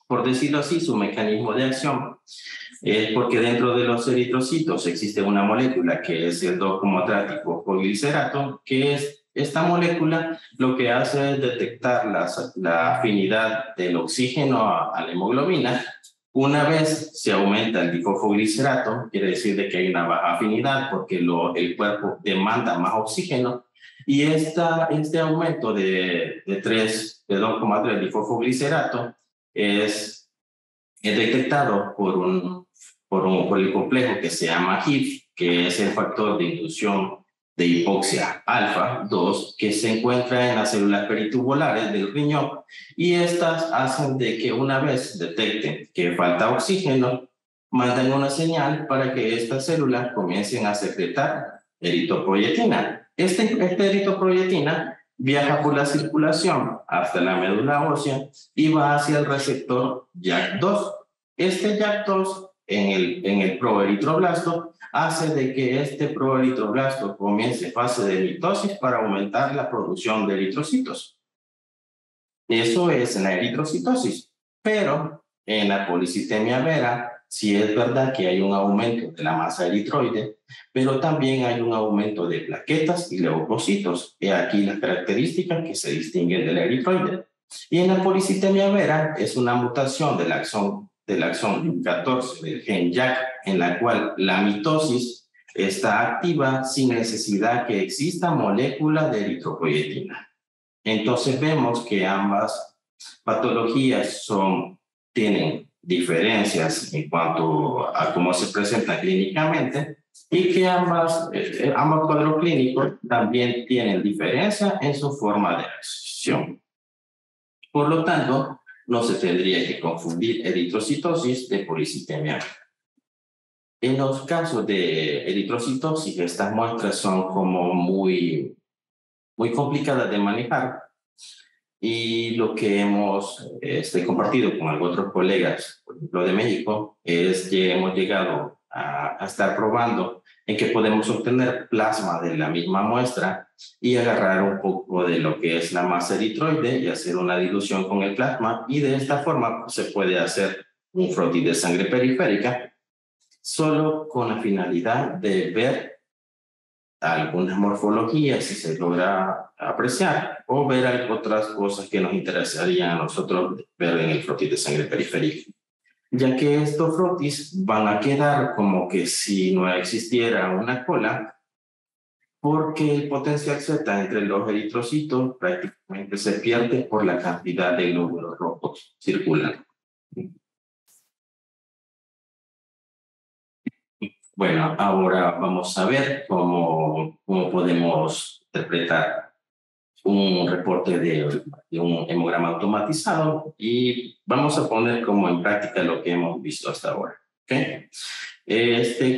por decirlo así, su mecanismo de acción es porque dentro de los eritrocitos existe una molécula que es el 2,trático-glicerato, que es esta molécula lo que hace es detectar la afinidad del oxígeno a la hemoglobina. Una vez se aumenta el difosfoglicerato, quiere decir de que hay una baja afinidad porque el cuerpo demanda más oxígeno, y este aumento de 2,3 difosfoglicerato es detectado por el complejo que se llama HIF, que es el factor de inducción de hipoxia alfa 2, que se encuentra en las células peritubulares del riñón, y estas hacen de que una vez detecten que falta oxígeno, mandan una señal para que estas células comiencen a secretar eritropoyetina. Esta eritropoyetina viaja por la circulación hasta la médula ósea y va hacia el receptor JAK2. Este JAK2 en el proeritroblasto hace de que este proeritroblasto comience fase de mitosis para aumentar la producción de eritrocitos. Eso es en la eritrocitosis, pero en la policitemia vera sí es verdad que hay un aumento de la masa eritroide, pero también hay un aumento de plaquetas y leucocitos. He aquí las características que se distinguen de la eritroide. Y en la policitemia vera es una mutación del axón 14 del gen JAK, en la cual la mitosis está activa sin necesidad que exista molécula de eritropoyetina. Entonces vemos que ambas patologías tienen diferencias en cuanto a cómo se presentan clínicamente, y que ambos cuadros clínicos también tienen diferencia en su forma de acción. Por lo tanto, no se tendría que confundir eritrocitosis de policitemia. En los casos de eritrocitosis, estas muestras son como muy complicadas de manejar, y lo que hemos compartido con algunos otros colegas, por ejemplo de México, es que hemos llegado a estar probando en que podemos obtener plasma de la misma muestra y agarrar un poco de lo que es la masa eritroide y hacer una dilución con el plasma, y de esta forma se puede hacer un frotis de sangre periférica solo con la finalidad de ver algunas morfologías, si se logra apreciar, o ver otras cosas que nos interesarían a nosotros ver en el frotis de sangre periférica, ya que estos frotis van a quedar como que si no existiera una cola, porque el potencial Z entre los eritrocitos prácticamente se pierde por la cantidad de glóbulos rojos circulando. Bueno, ahora vamos a ver cómo podemos interpretar un reporte de un hemograma automatizado, y vamos a poner como en práctica lo que hemos visto hasta ahora. ¿Okay?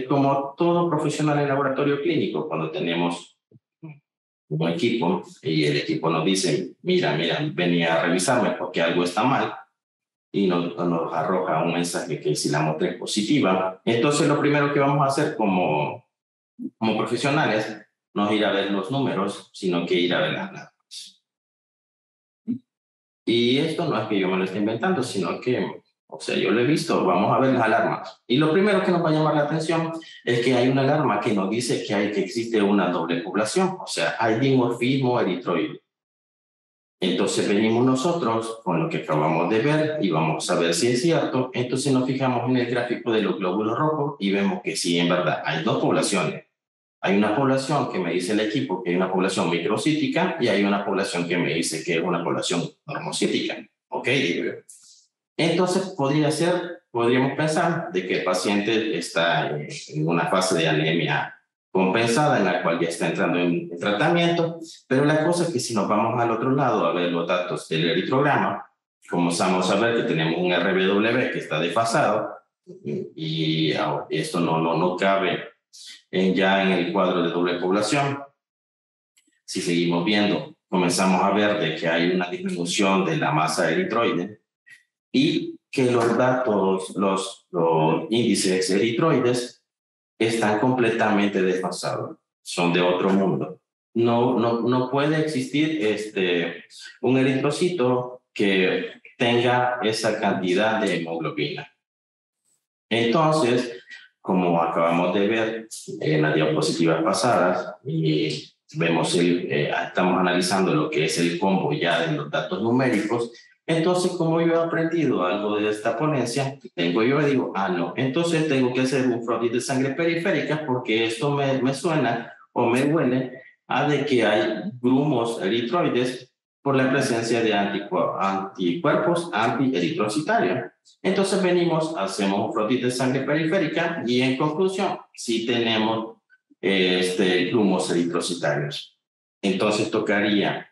Como todo profesional en laboratorio clínico, cuando tenemos un equipo y el equipo nos dice, mira, venía a revisarme porque algo está mal, y nos arroja un mensaje que si la muestra es positiva, entonces lo primero que vamos a hacer como profesionales no es ir a ver los números, sino que ir a ver las pláticas. Y esto no es que yo me lo esté inventando, sino que O sea, yo lo he visto, vamos a ver las alarmas. Y lo primero que nos va a llamar la atención es que hay una alarma que nos dice que existe una doble población, o sea, hay dimorfismo eritroide. Entonces venimos nosotros con lo que acabamos de ver y vamos a ver si es cierto. Entonces nos fijamos en el gráfico de los glóbulos rojos y vemos que sí, en verdad, hay dos poblaciones. Hay una población que me dice el equipo que es una población microcítica y hay una población que me dice que es una población normocítica. ¿Ok? Entonces podríamos pensar de que el paciente está en una fase de anemia compensada en la cual ya está entrando en tratamiento, pero la cosa es que si nos vamos al otro lado a ver los datos del eritrograma, comenzamos a ver que tenemos un RBW que está desfasado y esto no cabe ya en el cuadro de doble población. Si seguimos viendo, comenzamos a ver de que hay una disminución de la masa eritroide y que los datos, los índices eritroides están completamente desfasados, son de otro mundo. No puede existir un eritrocito que tenga esa cantidad de hemoglobina. Entonces, como acabamos de ver en las diapositivas pasadas, y estamos analizando lo que es el combo ya de los datos numéricos. Entonces, como yo he aprendido algo de esta ponencia, digo, no, entonces tengo que hacer un frotis de sangre periférica porque esto me suena o me huele a de que hay grumos eritroides por la presencia de anticuerpos antieritrocitarios. Entonces venimos, hacemos un frotis de sangre periférica y en conclusión, sí tenemos grumos eritrocitarios. Entonces tocaría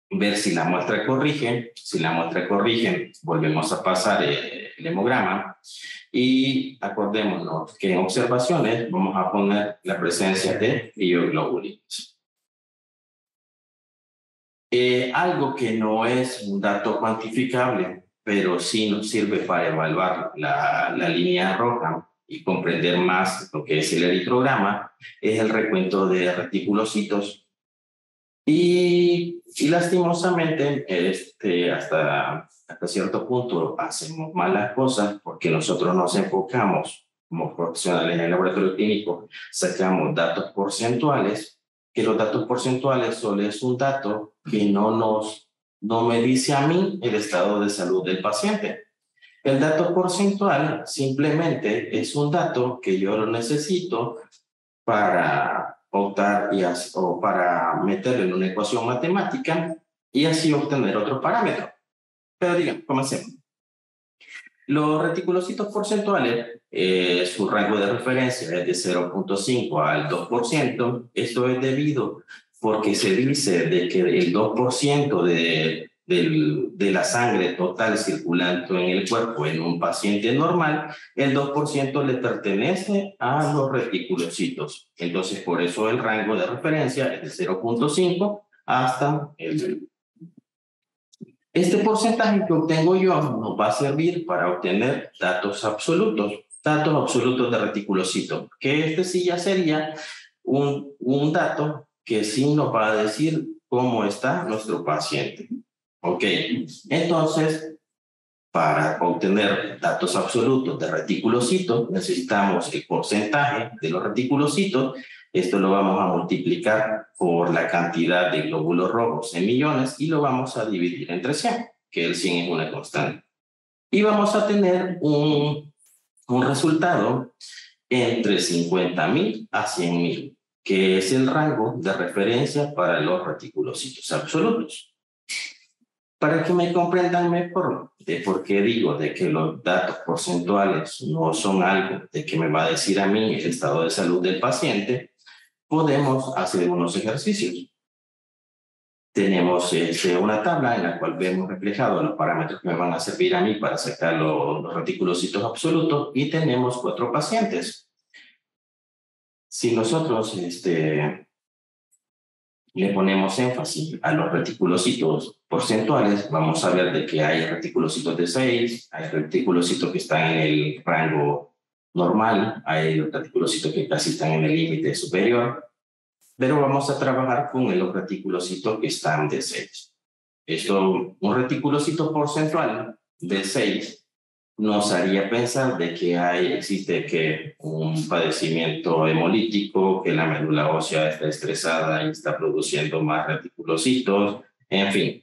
ver si la muestra corrige. Si la muestra corrige, volvemos a pasar el hemograma y acordémonos que en observaciones vamos a poner la presencia de crioglobulinas. Algo que no es un dato cuantificable, pero sí nos sirve para evaluar la línea roja y comprender más lo que es el eritrograma, es el recuento de reticulocitos. Y lastimosamente, hasta cierto punto hacemos malas cosas porque nosotros nos enfocamos como profesionales en el laboratorio clínico, sacamos datos porcentuales, que los datos porcentuales solo es un dato que no me dice a mí el estado de salud del paciente. El dato porcentual simplemente es un dato que yo lo necesito para optar o para meterlo en una ecuación matemática y así obtener otro parámetro. Pero digamos, comencemos. Los reticulocitos porcentuales, su rango de referencia es de 0.5 al 2%. Esto es debido porque se dice de que el 2% de la sangre total circulando en el cuerpo en un paciente normal, el 2% le pertenece a los reticulocitos. Entonces, por eso el rango de referencia es de 0.5 hasta el... Este porcentaje que obtengo yo nos va a servir para obtener datos absolutos de reticulocito, que sí ya sería un dato que sí nos va a decir cómo está nuestro paciente. Ok, entonces, para obtener datos absolutos de reticulocitos, necesitamos el porcentaje de los reticulocitos. Esto lo vamos a multiplicar por la cantidad de glóbulos rojos en millones y lo vamos a dividir entre 100, que el 100 es una constante. Y vamos a tener un resultado entre 50.000 a 100.000, que es el rango de referencia para los reticulocitos absolutos. Para que me comprendan mejor de por qué digo de que los datos porcentuales no son algo de que me va a decir a mí el estado de salud del paciente, podemos hacer unos ejercicios. Tenemos una tabla en la cual vemos reflejados los parámetros que me van a servir a mí para sacar los reticulocitos absolutos y tenemos 4 pacientes. Si nosotros le ponemos énfasis a los reticulocitos porcentuales, vamos a ver de que hay reticulocitos de 6, hay reticulocitos que están en el rango normal, hay reticulocitos que casi están en el límite superior, pero vamos a trabajar con los reticulocitos que están de 6. Un reticulocito porcentual de 6 nos haría pensar de que existe que un padecimiento hemolítico, que la médula ósea está estresada y está produciendo más reticulocitos, en fin.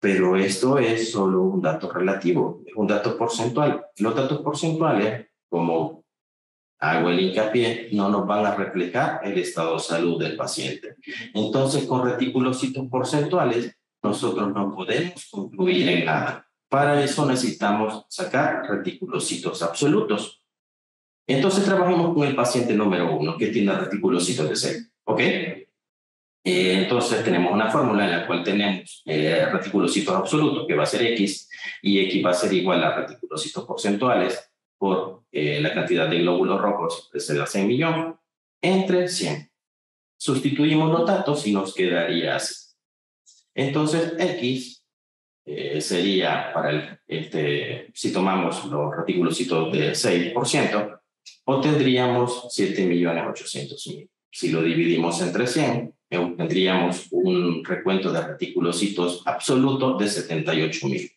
Pero esto es solo un dato relativo, es un dato porcentual. Los datos porcentuales, como hago el hincapié, no nos van a reflejar el estado de salud del paciente. Entonces, con reticulocitos porcentuales, nosotros no podemos concluir en nada. Para eso necesitamos sacar reticulocitos absolutos. Entonces, trabajemos con el paciente número 1, que tiene reticulocitos de 6. ¿Ok? Entonces tenemos una fórmula en la cual tenemos reticulocitos absolutos, que va a ser X, y X va a ser igual a reticulocitos porcentuales por la cantidad de glóbulos rojos que se da 100 millones entre 100. Sustituimos los datos y nos quedaría así. Entonces X sería para si tomamos los reticulocitos de 6%, obtendríamos 7.800.000. Si lo dividimos entre 100, tendríamos un recuento de reticulocitos absoluto de 78.000.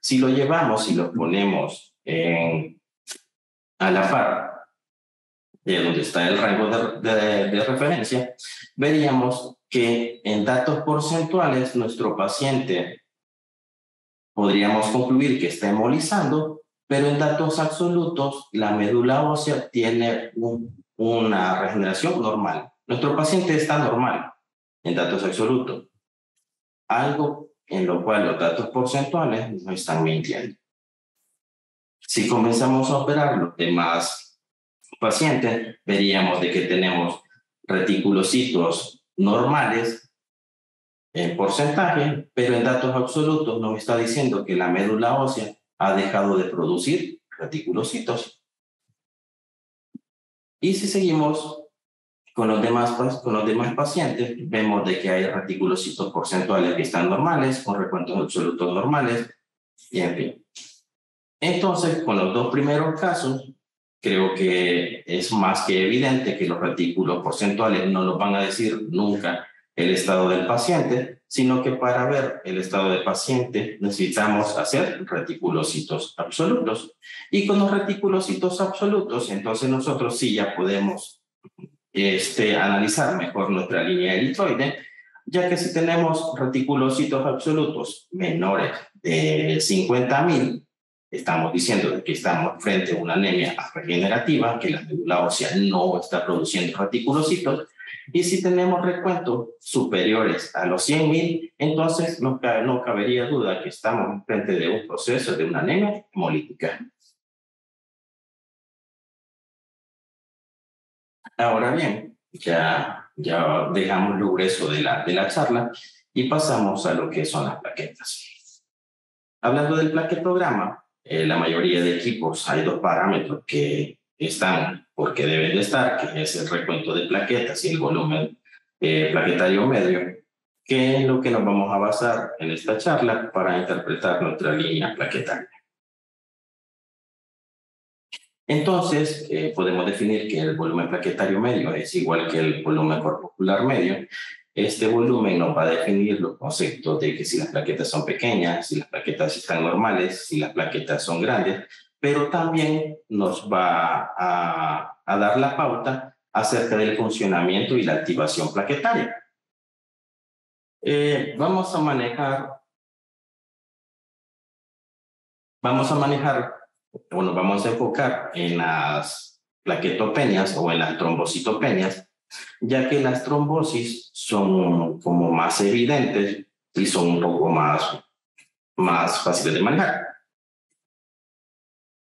Si lo llevamos y lo ponemos a la par de donde está el rango de referencia, veríamos que en datos porcentuales nuestro paciente podríamos concluir que está hemolizando, pero en datos absolutos la médula ósea tiene una regeneración normal. Nuestro paciente está normal en datos absolutos, algo en lo cual los datos porcentuales no están mintiendo. Si comenzamos a operar los demás pacientes, veríamos de que tenemos reticulocitos normales en porcentaje, pero en datos absolutos nos está diciendo que la médula ósea ha dejado de producir reticulocitos. Y si seguimos con los demás pacientes, vemos de que hay reticulocitos porcentuales que están normales, con recuentos absolutos normales, y en fin. Entonces, con los dos primeros casos, creo que es más que evidente que los retículos porcentuales no nos van a decir nunca el estado del paciente, sino que para ver el estado del paciente necesitamos hacer reticulocitos absolutos. Y con los reticulocitos absolutos, entonces nosotros sí ya podemos analizar mejor nuestra línea eritroide, ya que si tenemos reticulocitos absolutos menores de 50.000, estamos diciendo que estamos frente a una anemia regenerativa, que la médula ósea no está produciendo reticulocitos, y si tenemos recuentos superiores a los 100.000, entonces no cabería duda que estamos frente de un proceso de una anemia hemolítica. Ahora bien, ya dejamos lo grueso de la charla y pasamos a lo que son las plaquetas. Hablando del plaquetograma, la mayoría de equipos hay dos parámetros que están porque deben de estar, que es el recuento de plaquetas y el volumen plaquetario medio, que es lo que nos vamos a basar en esta charla para interpretar nuestra línea plaquetaria. Entonces, podemos definir que el volumen plaquetario medio es igual que el volumen corpuscular medio. Este volumen nos va a definir los conceptos de que si las plaquetas son pequeñas, si las plaquetas están normales, si las plaquetas son grandes, pero también nos va a dar la pauta acerca del funcionamiento y la activación plaquetaria. Vamos a manejar, o nos vamos a enfocar en las plaquetopenias o en las trombocitopenias, ya que las trombosis son como más evidentes y son un poco más fáciles de manejar.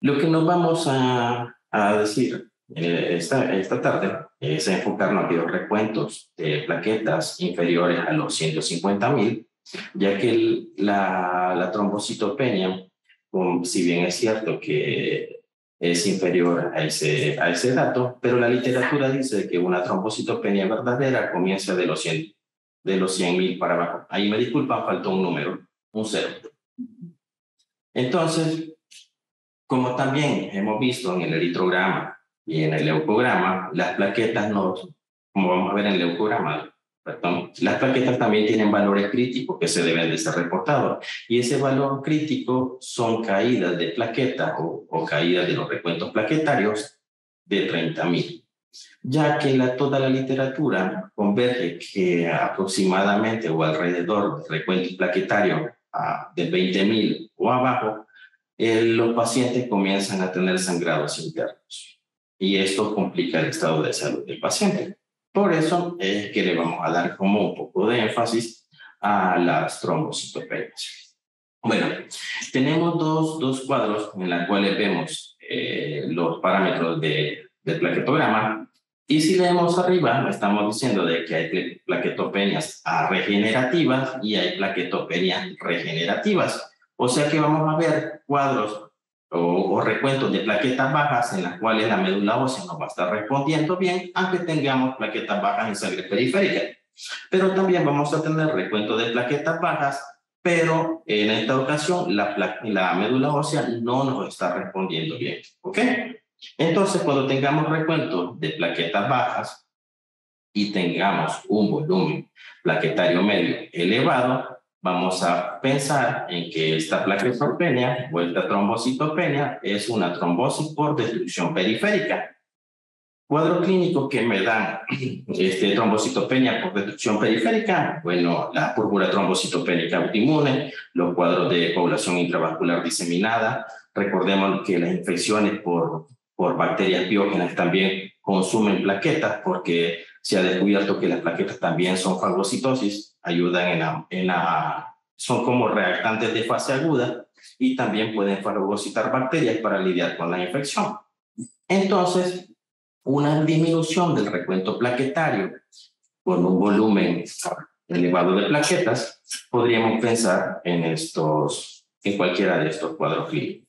Lo que nos vamos a decir esta tarde es enfocarnos en los recuentos de plaquetas inferiores a los 150.000, ya que la trombocitopenia, si bien es cierto que es inferior a ese dato, pero la literatura dice que una trombocitopenia verdadera comienza de los 100.000 para abajo. Ahí me disculpan, faltó un número, un 0. Entonces, como también hemos visto en el eritrograma y en el leucograma, las plaquetas como vamos a ver en el leucograma, perdón, las plaquetas también tienen valores críticos que se deben de ser reportados. Y ese valor crítico son caídas de plaqueta o caídas de los recuentos plaquetarios de 30.000. Ya que toda la literatura converge que aproximadamente o alrededor del recuento plaquetario de 20.000 o abajo, los pacientes comienzan a tener sangrados internos. Y esto complica el estado de salud del paciente. Por eso es que le vamos a dar como un poco de énfasis a las trombocitopenias. Bueno, tenemos dos cuadros en los cuales vemos los parámetros del plaquetograma. Y si leemos arriba, estamos diciendo de que hay plaquetopenias regenerativas y hay plaquetopenias regenerativas. O sea que vamos a ver cuadros o recuentos de plaquetas bajas en las cuales la médula ósea no va a estar respondiendo bien, aunque tengamos plaquetas bajas en sangre periférica. Pero también vamos a tener recuentos de plaquetas bajas, pero en esta ocasión la médula ósea no nos está respondiendo bien. ¿Ok? Entonces, cuando tengamos recuentos de plaquetas bajas y tengamos un volumen plaquetario medio elevado, vamos a pensar en que esta plaquetopenia o esta trombocitopenia es una trombosis por destrucción periférica. Cuadro clínico que me dan trombocitopenia por destrucción periférica, bueno, la púrpura trombocitopénica autoinmune, los cuadros de coagulación intravascular diseminada. Recordemos que las infecciones por bacterias biógenas también consumen plaquetas, porque se ha descubierto que las plaquetas también son fagocitosis, ayudan son como reactantes de fase aguda y también pueden fagocitar bacterias para lidiar con la infección. Entonces, una disminución del recuento plaquetario con un volumen elevado de plaquetas, podríamos pensar en cualquiera de estos cuadros clínicos.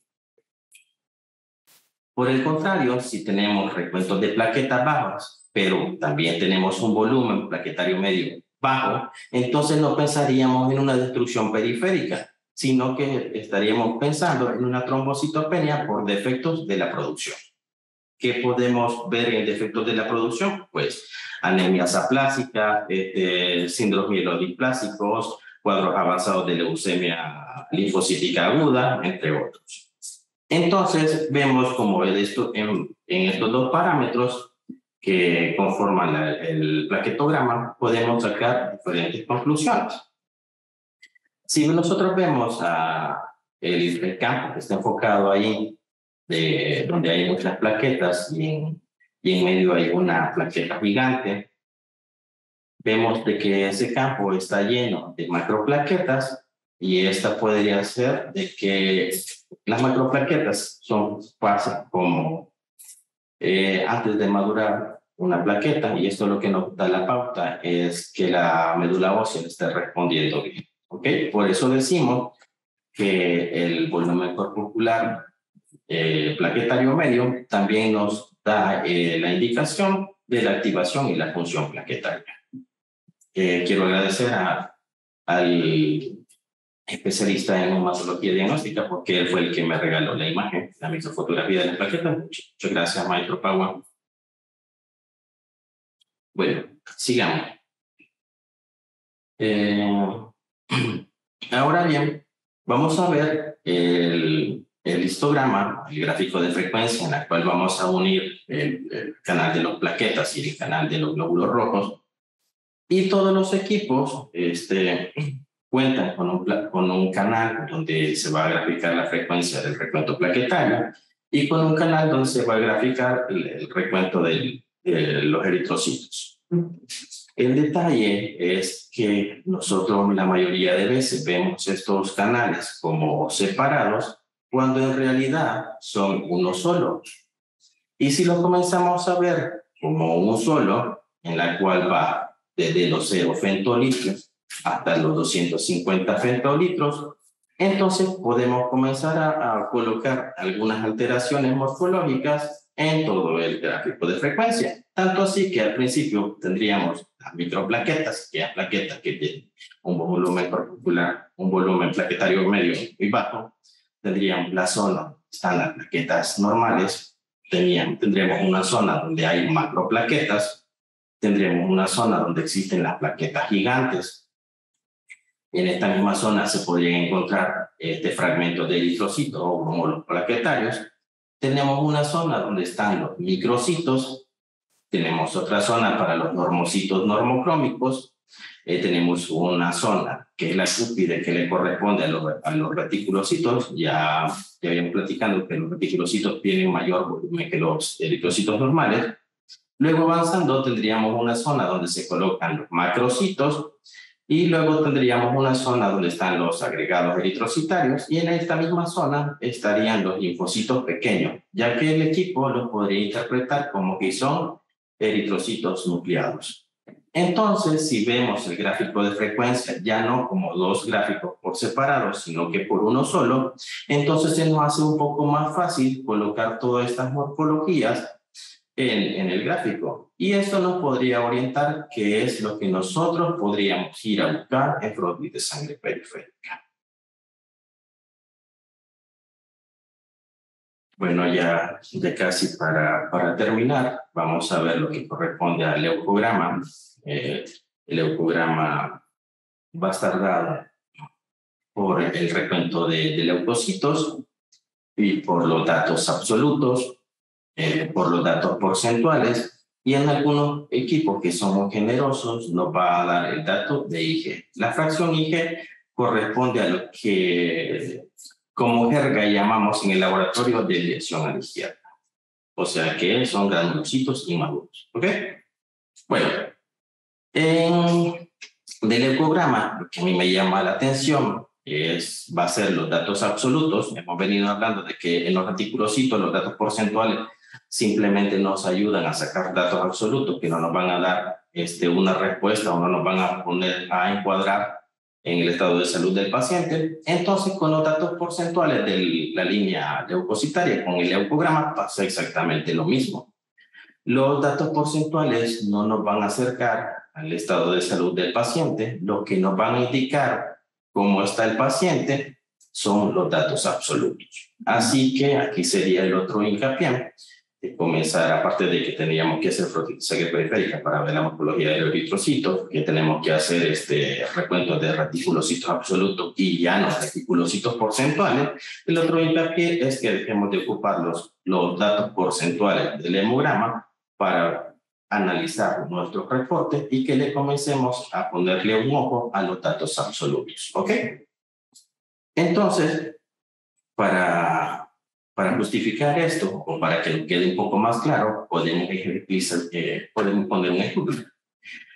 Por el contrario, si tenemos recuentos de plaquetas bajas, pero también tenemos un volumen plaquetario medio bajo, entonces no pensaríamos en una destrucción periférica, sino que estaríamos pensando en una trombocitopenia por defectos de la producción. ¿Qué podemos ver en defectos de la producción? Pues anemias aplásicas, síndromes mielodisplásicos, cuadros avanzados de leucemia linfocítica aguda, entre otros. Entonces, vemos como en estos dos parámetros que conforman el plaquetograma, podemos sacar diferentes conclusiones. Si nosotros vemos el campo que está enfocado ahí, donde hay muchas plaquetas y en medio hay una plaqueta gigante, vemos de que ese campo está lleno de macroplaquetas y esta podría ser de que las macroplaquetas son pasan como antes de madurar una plaqueta, y esto lo que nos da la pauta es que la médula ósea esté respondiendo bien. ¿Ok? Por eso decimos que el volumen corpuscular plaquetario medio también nos da la indicación de la activación y la función plaquetaria. Quiero agradecer al especialista en hematología diagnóstica, porque él fue el que me regaló la imagen, la microfotografía de la plaqueta. Muchas gracias, maestro Pagua. Bueno, sigamos. Ahora bien, vamos a ver el histograma, el gráfico de frecuencia, en el cual vamos a unir el canal de las plaquetas y el canal de los glóbulos rojos. Y todos los equipos cuentan con un canal donde se va a graficar la frecuencia del recuento plaquetario y con un canal donde se va a graficar el recuento de los eritrocitos. El detalle es que nosotros la mayoría de veces vemos estos canales como separados cuando en realidad son uno solo. Y si lo comenzamos a ver como un solo, en la cual va desde los 0 femtolitros hasta los 250 femtolitros, entonces podemos comenzar a colocar algunas alteraciones morfológicas en todo el gráfico de frecuencia. Tanto así que al principio tendríamos las microplaquetas, que es plaquetas que tienen un volumen corpuscular, un volumen plaquetario medio muy bajo. Tendríamos la zona donde están las plaquetas normales. Tendríamos una zona donde hay macroplaquetas. tendremos una zona donde existen las plaquetas gigantes. En esta misma zona se podrían encontrar fragmentos de eritrocitos o glóbulos plaquetarios. Tenemos una zona donde están los microcitos. Tenemos otra zona para los normocitos normocrómicos. Tenemos una zona que es la cúspide que le corresponde a los reticulocitos. Ya habíamos platicando que los reticulocitos tienen mayor volumen que los eritrocitos normales. Luego avanzando tendríamos una zona donde se colocan los macrocitos y luego tendríamos una zona donde están los agregados eritrocitarios y en esta misma zona estarían los linfocitos pequeños, ya que el equipo los podría interpretar como que son eritrocitos nucleados. Entonces, si vemos el gráfico de frecuencia ya no como dos gráficos por separado, sino que por uno solo, entonces se nos hace un poco más fácil colocar todas estas morfologías en el gráfico. Y esto nos podría orientar qué es lo que nosotros podríamos ir a buscar en frotis de sangre periférica. Bueno, ya casi para terminar, vamos a ver lo que corresponde al leucograma. El leucograma va a estar dado por el recuento de leucocitos y por los datos absolutos, por los datos porcentuales, y en algunos equipos que somos generosos nos va a dar el dato de IG. La fracción IG corresponde a lo que como jerga llamamos en el laboratorio de dirección a la izquierda. O sea que son granulocitos inmaduros. ¿Ok? Bueno, del leucograma, lo que a mí me llama la atención va a ser los datos absolutos. Hemos venido hablando de que en los reticulocitos los datos porcentuales simplemente nos ayudan a sacar datos absolutos que no nos van a dar una respuesta o no nos van a poner a encuadrar en el estado de salud del paciente. Entonces, con los datos porcentuales de la línea leucocitaria, con el leucograma, pasa exactamente lo mismo. Los datos porcentuales no nos van a acercar al estado de salud del paciente. Lo que nos van a indicar cómo está el paciente son los datos absolutos. Así que aquí sería el otro hincapié de comenzar, aparte de que tendríamos que hacer frotis de sangre periférica para ver la morfología del eritrocito, que tenemos que hacer recuento de reticulocitos absolutos y ya no reticulocitos porcentuales. El otro hincapié es que dejemos de ocupar los datos porcentuales del hemograma para analizar nuestros reportes y que le comencemos a ponerle un ojo a los datos absolutos. ¿Ok? Entonces, para justificar esto, o para que nos quede un poco más claro, podemos poner un ejemplo.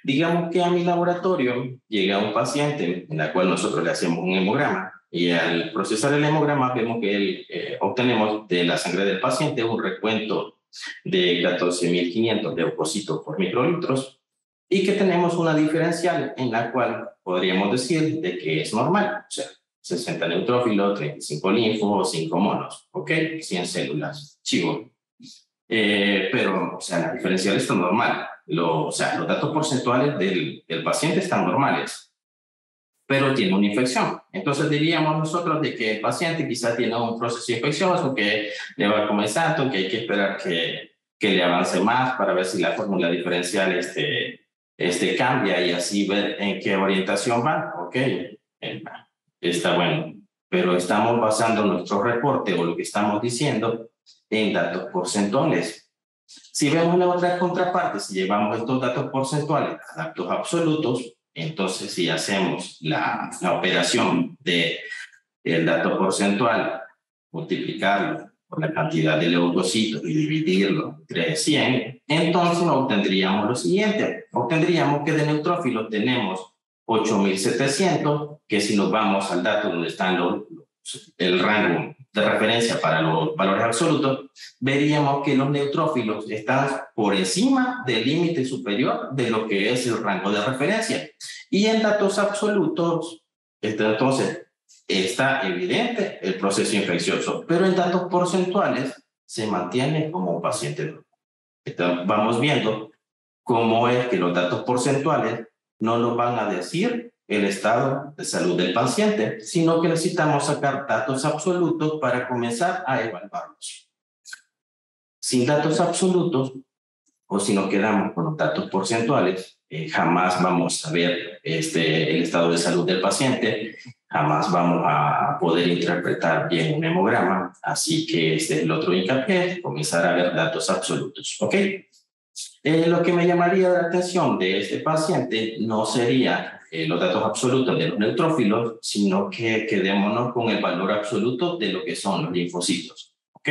Digamos que a mi laboratorio llega un paciente en la cual nosotros le hacemos un hemograma y al procesar el hemograma vemos que obtenemos de la sangre del paciente un recuento de 14.500 leucocitos por microlitros y que tenemos una diferencial en la cual podríamos decir de que es normal, o sea, 60 neutrófilos, 35 linfos, 5 monos, ¿ok? 100 células, chivo. Pero, o sea, la diferencial está normal. O sea, los datos porcentuales del paciente están normales, pero tiene una infección. Entonces diríamos nosotros de que el paciente quizás tiene un proceso infeccioso que le va comenzando, que hay que esperar que le avance más para ver si la fórmula diferencial cambia y así ver en qué orientación va, ¿ok? Está bueno, pero estamos basando nuestro reporte o lo que estamos diciendo en datos porcentuales. Si vemos la otra contraparte, si llevamos estos datos porcentuales a datos absolutos, entonces si hacemos la operación del dato porcentual, multiplicarlo por la cantidad de leucocitos y dividirlo entre 100, entonces obtendríamos lo siguiente. Obtendríamos que de neutrófilos tenemos 8.700, que si nos vamos al dato donde están el rango de referencia para los valores absolutos, veríamos que los neutrófilos están por encima del límite superior de lo que es el rango de referencia. Y en datos absolutos, entonces, está evidente el proceso infeccioso, pero en datos porcentuales se mantiene como un paciente normal. Entonces, vamos viendo cómo es que los datos porcentuales no nos van a decir el estado de salud del paciente, sino que necesitamos sacar datos absolutos para comenzar a evaluarlos. Sin datos absolutos, o si nos quedamos con los datos porcentuales, jamás vamos a ver el estado de salud del paciente, jamás vamos a poder interpretar bien un hemograma, así que este es el otro hincapié, comenzar a ver datos absolutos, ¿ok? Lo que me llamaría la atención de este paciente no sería los datos absolutos de los neutrófilos, sino que quedémonos con el valor absoluto de lo que son los linfocitos, ¿ok?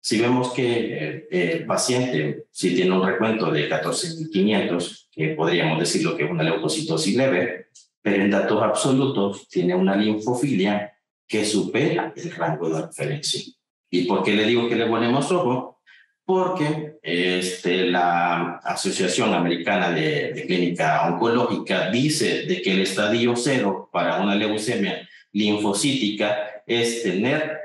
Si vemos que el paciente, si tiene un recuento de 14.500, que podríamos decirlo que es una leucocitosis leve, pero en datos absolutos tiene una linfofilia que supera el rango de referencia. ¿Y por qué le digo que le ponemos ojo? Porque la Asociación Americana de Clínica Oncológica dice de que el estadio 0 para una leucemia linfocítica es tener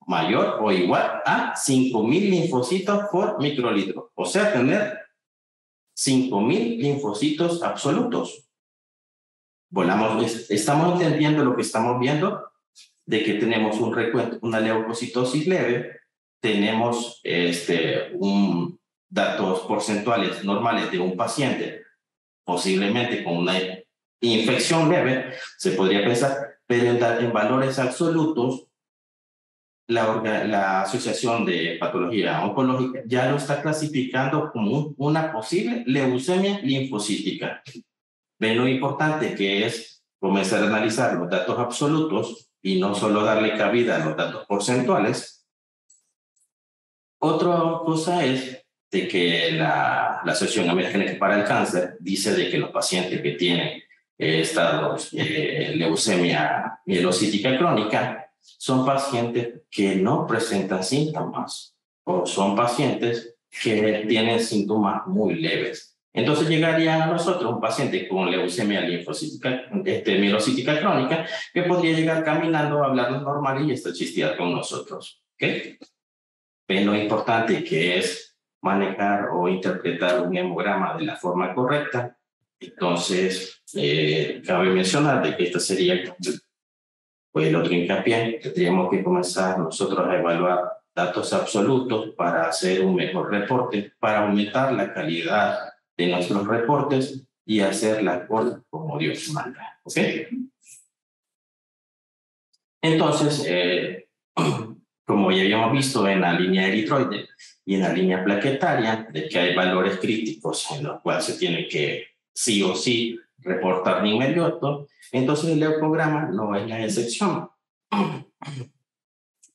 mayor o igual a 5.000 linfocitos por microlitro, o sea, tener 5.000 linfocitos absolutos. Estamos entendiendo lo que estamos viendo, de que tenemos un recuento, una leucocitosis leve, tenemos datos porcentuales normales de un paciente, posiblemente con una infección leve, se podría pensar, pero en valores absolutos, la Asociación de Patología Oncológica ya lo está clasificando como una posible leucemia linfocítica. Ven lo importante que es comenzar a analizar los datos absolutos y no solo darle cabida a los datos porcentuales. Otra cosa es de que la Asociación Americana para el Cáncer dice de que los pacientes que tienen estados leucemia mielocítica crónica son pacientes que no presentan síntomas o son pacientes que tienen síntomas muy leves. Entonces llegaría a nosotros un paciente con leucemia linfocítica, mielocítica crónica, que podría llegar caminando a hablarnos normal y estar chistear con nosotros. ¿Okay? Ven lo importante que es manejar o interpretar un hemograma de la forma correcta. Entonces, cabe mencionar de que esta sería pues el otro hincapié, que tendríamos que comenzar nosotros a evaluar datos absolutos para hacer un mejor reporte, para aumentar la calidad de nuestros reportes y hacer las cosas como Dios manda. ¿Ok? Entonces, como ya habíamos visto en la línea eritroide y en la línea plaquetaria, de que hay valores críticos en los cuales se tiene que sí o sí reportar de inmediato, entonces el leucograma no es la excepción.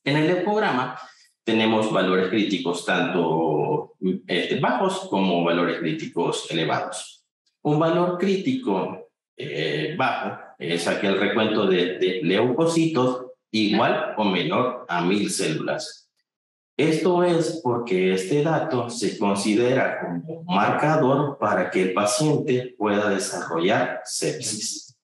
En el leucograma tenemos valores críticos tanto bajos como valores críticos elevados. Un valor crítico bajo es aquel recuento de leucocitos igual o menor a 1.000 células. Esto es porque este dato se considera como marcador para que el paciente pueda desarrollar sepsis.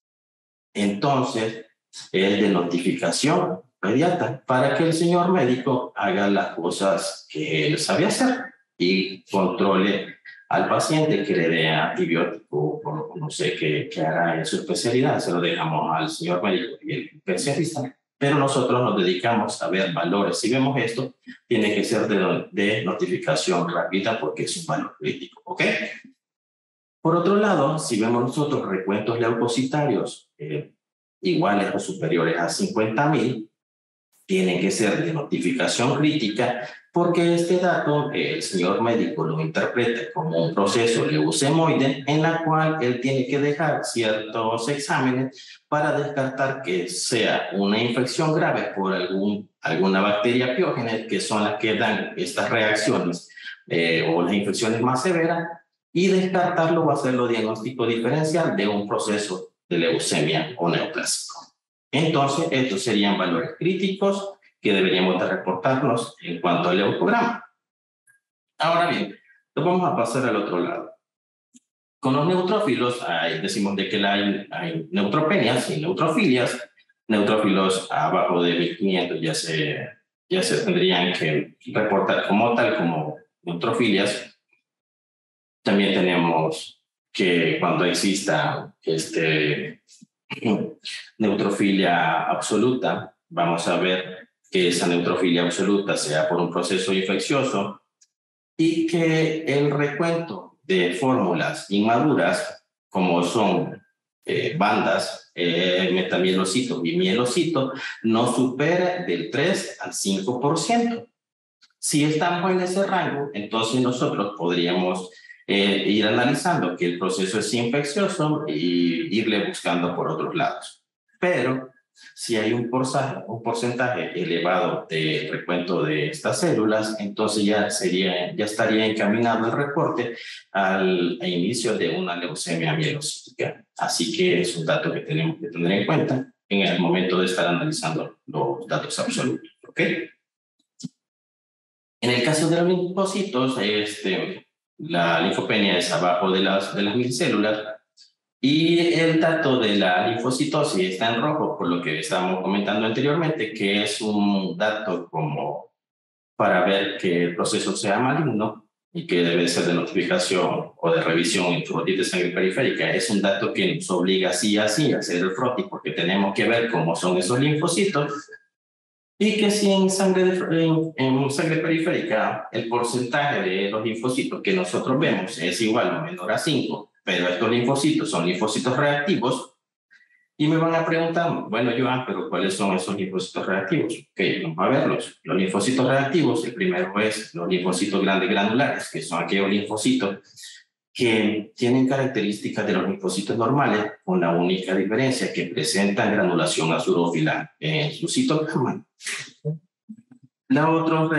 Entonces, es de notificación inmediata para que el señor médico haga las cosas que él sabe hacer y controle al paciente, que le dé antibiótico, o no sé qué hará en su especialidad, se lo dejamos al señor médico y el especialista. Pero nosotros nos dedicamos a ver valores. Si vemos esto, tiene que ser de notificación rápida porque es un valor crítico, ¿ok? Por otro lado, si vemos nosotros recuentos leucocitarios iguales o superiores a 50.000, tienen que ser de notificación crítica porque este dato el señor médico lo interpreta como un proceso leucemoide en la cual él tiene que dejar ciertos exámenes para descartar que sea una infección grave por alguna bacteria piógena, que son las que dan estas reacciones o las infecciones más severas, y descartarlo va a ser lo diagnóstico diferencial de un proceso de leucemia o neoplásico. Entonces, estos serían valores críticos que deberíamos de reportarnos en cuanto al leucograma. Ahora bien, nos vamos a pasar al otro lado. Con los neutrófilos, decimos de que hay neutropenias y neutrofilias. Neutrófilos abajo de 1.500 ya se tendrían que reportar como tal, como neutrofilias. También tenemos que cuando exista neutrofilia absoluta, vamos a ver que esa neutrofilia absoluta sea por un proceso infeccioso y que el recuento de fórmulas inmaduras, como son bandas, metamielocitos y mielocitos, no supera del 3 al 5%. Si estamos en ese rango, entonces nosotros podríamos ir analizando que el proceso es infeccioso y irle buscando por otros lados. Pero si hay un porcentaje elevado de recuento de estas células, entonces ya estaría encaminado el reporte al inicio de una leucemia mielocítica. Así que es un dato que tenemos que tener en cuenta en el momento de estar analizando los datos absolutos. ¿Ok? En el caso de los linfocitos, la linfopenia es abajo de las 1000 células y el dato de la linfocitosis está en rojo, por lo que estábamos comentando anteriormente, que es un dato como para ver que el proceso sea maligno y que debe ser de notificación o de revisión en frotis de sangre periférica. Es un dato que nos obliga sí a sí a hacer el frotis porque tenemos que ver cómo son esos linfocitos. Y que si en sangre periférica el porcentaje de los linfocitos que nosotros vemos es igual o menor a 5, pero estos linfocitos son linfocitos reactivos, y me van a preguntar, bueno, Joan, pero ¿cuáles son esos linfocitos reactivos? Ok, vamos a verlos. Los linfocitos reactivos, el primero es los linfocitos grandes granulares, que son aquellos linfocitos que tienen características de los linfocitos normales, con la única diferencia que presentan granulación azulófila en su citoplasma. Los otros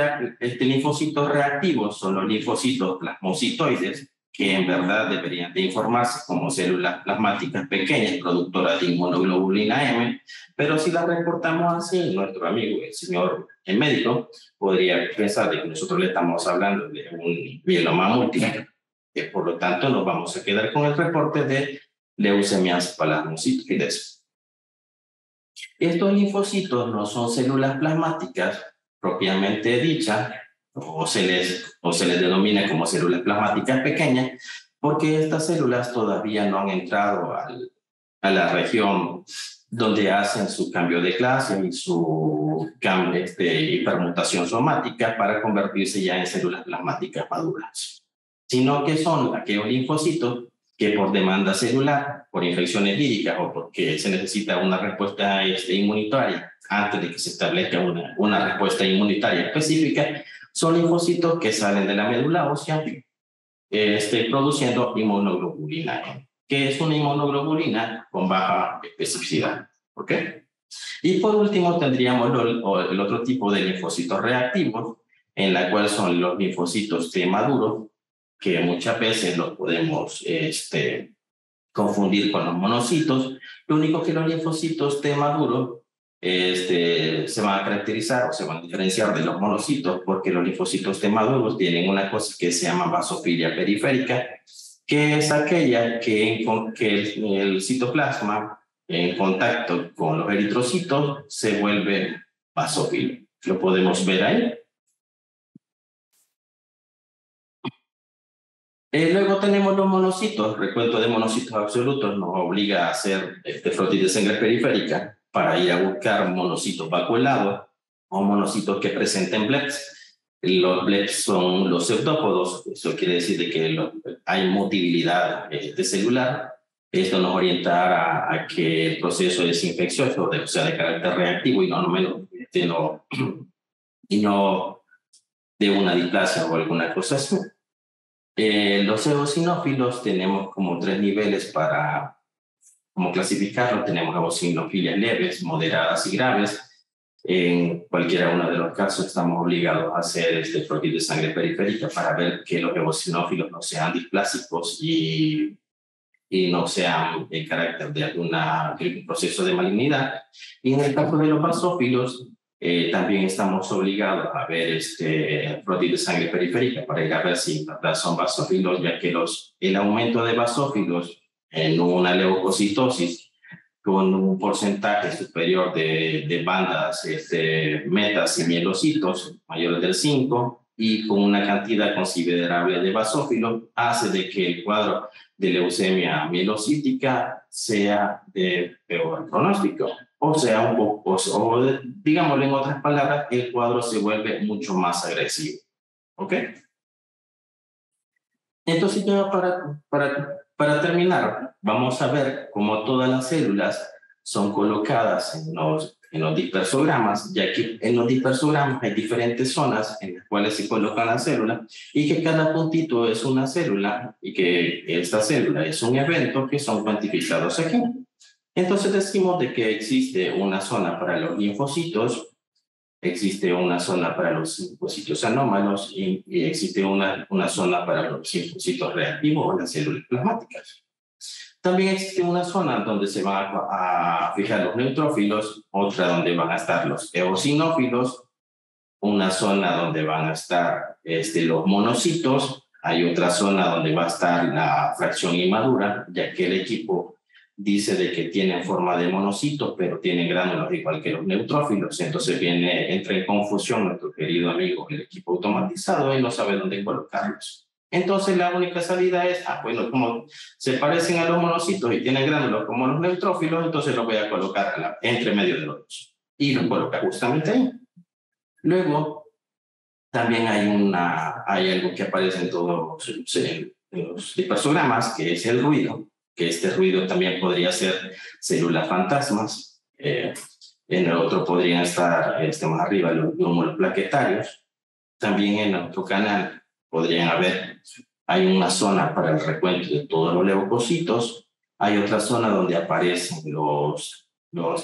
linfocitos reactivos son los linfocitos plasmocitoides, que en verdad deberían de informarse como células plasmáticas pequeñas productoras de inmunoglobulina M, pero si las reportamos así, nuestro amigo, el médico, podría pensar de que nosotros le estamos hablando de un mieloma múltiple, que por lo tanto nos vamos a quedar con el reporte de leucemias plasmocitoides. Estos linfocitos no son células plasmáticas propiamente dichas, o se les denomina como células plasmáticas pequeñas, porque estas células todavía no han entrado a la región donde hacen su cambio de clase y su hipermutación somática para convertirse ya en células plasmáticas maduras, sino que son aquellos linfocitos que por demanda celular, por infecciones víricas o porque se necesita una respuesta inmunitaria antes de que se establezca una respuesta inmunitaria específica, son linfocitos que salen de la médula ósea produciendo inmunoglobulina M, que es una inmunoglobulina con baja especificidad. ¿Ok? Y por último tendríamos el otro tipo de linfocitos reactivos, en la cual son los linfocitos T maduros, que muchas veces los podemos confundir con los monocitos. Lo único que los linfocitos T maduros se van a caracterizar o se van a diferenciar de los monocitos porque los linfocitos T maduros tienen una cosa que se llama basofilia periférica, que es aquella que el citoplasma en contacto con los eritrocitos se vuelve basófilo. Lo podemos ver ahí. Luego tenemos los monocitos. Recuento de monocitos absolutos nos obliga a hacer frotis de sangre periférica para ir a buscar monocitos vacuolados o monocitos que presenten BLEPs. Los BLEPs son los pseudópodos. Eso quiere decir de que hay motilidad celular. Esto nos orienta a que el proceso es infeccioso, o sea, de carácter reactivo y no de una displasia o alguna cosa así. Los eosinófilos tenemos como 3 niveles para cómo clasificarlos. Tenemos eosinofilias leves, moderadas y graves. En cualquiera uno de los casos estamos obligados a hacer frotis de sangre periférica para ver que los eosinófilos no sean displásicos y no sean en carácter de algún proceso de malignidad. Y en el caso de los basófilos, también estamos obligados a ver frotis de sangre periférica para ir a ver si son basófilos, ya que el aumento de basófilos en una leucocitosis con un porcentaje superior de bandas metas y mielocitos mayores del 5 y con una cantidad considerable de basófilos hace de que el cuadro de leucemia mielocítica sea de peor pronóstico. O sea, digámoslo en otras palabras, el cuadro se vuelve mucho más agresivo. ¿Ok? Entonces ya para terminar, vamos a ver cómo todas las células son colocadas en los dispersogramas, ya que en los dispersogramas hay diferentes zonas en las cuales se colocan las células y que cada puntito es una célula y que esta célula es un evento que son cuantificados aquí. Entonces decimos de que existe una zona para los linfocitos, existe una zona para los linfocitos anómalos y existe una zona para los linfocitos reactivos o las células plasmáticas. También existe una zona donde se van a fijar los neutrófilos, otra donde van a estar los eosinófilos, una zona donde van a estar los monocitos, hay otra zona donde va a estar la fracción inmadura, ya que el equipo dice de que tienen forma de monocitos, pero tienen gránulos igual que los neutrófilos. Entonces entra en confusión nuestro querido amigo, el equipo automatizado, y no sabe dónde colocarlos. Entonces la única salida es, bueno, como se parecen a los monocitos y tienen gránulos como los neutrófilos, entonces los voy a colocar entre medio de los dos. Y los coloca justamente ahí. Luego, también hay algo que aparece en todos los dispersogramas, que es el ruido, que este ruido también podría ser células fantasmas. En el otro podrían estar más arriba los glóbulos plaquetarios. También en otro canal podrían hay una zona para el recuento de todos los leucocitos, hay otra zona donde aparecen los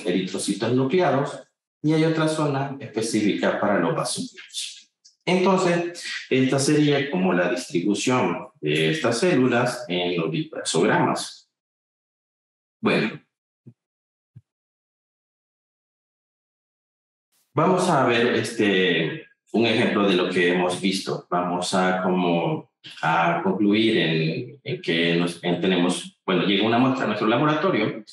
eritrocitos nucleados y hay otra zona específica para los basófilos. Entonces, esta sería como la distribución de estas células en los dispersogramas. Bueno, vamos a ver un ejemplo de lo que hemos visto. Vamos a concluir en que tenemos, bueno, llega una muestra a nuestro laboratorio,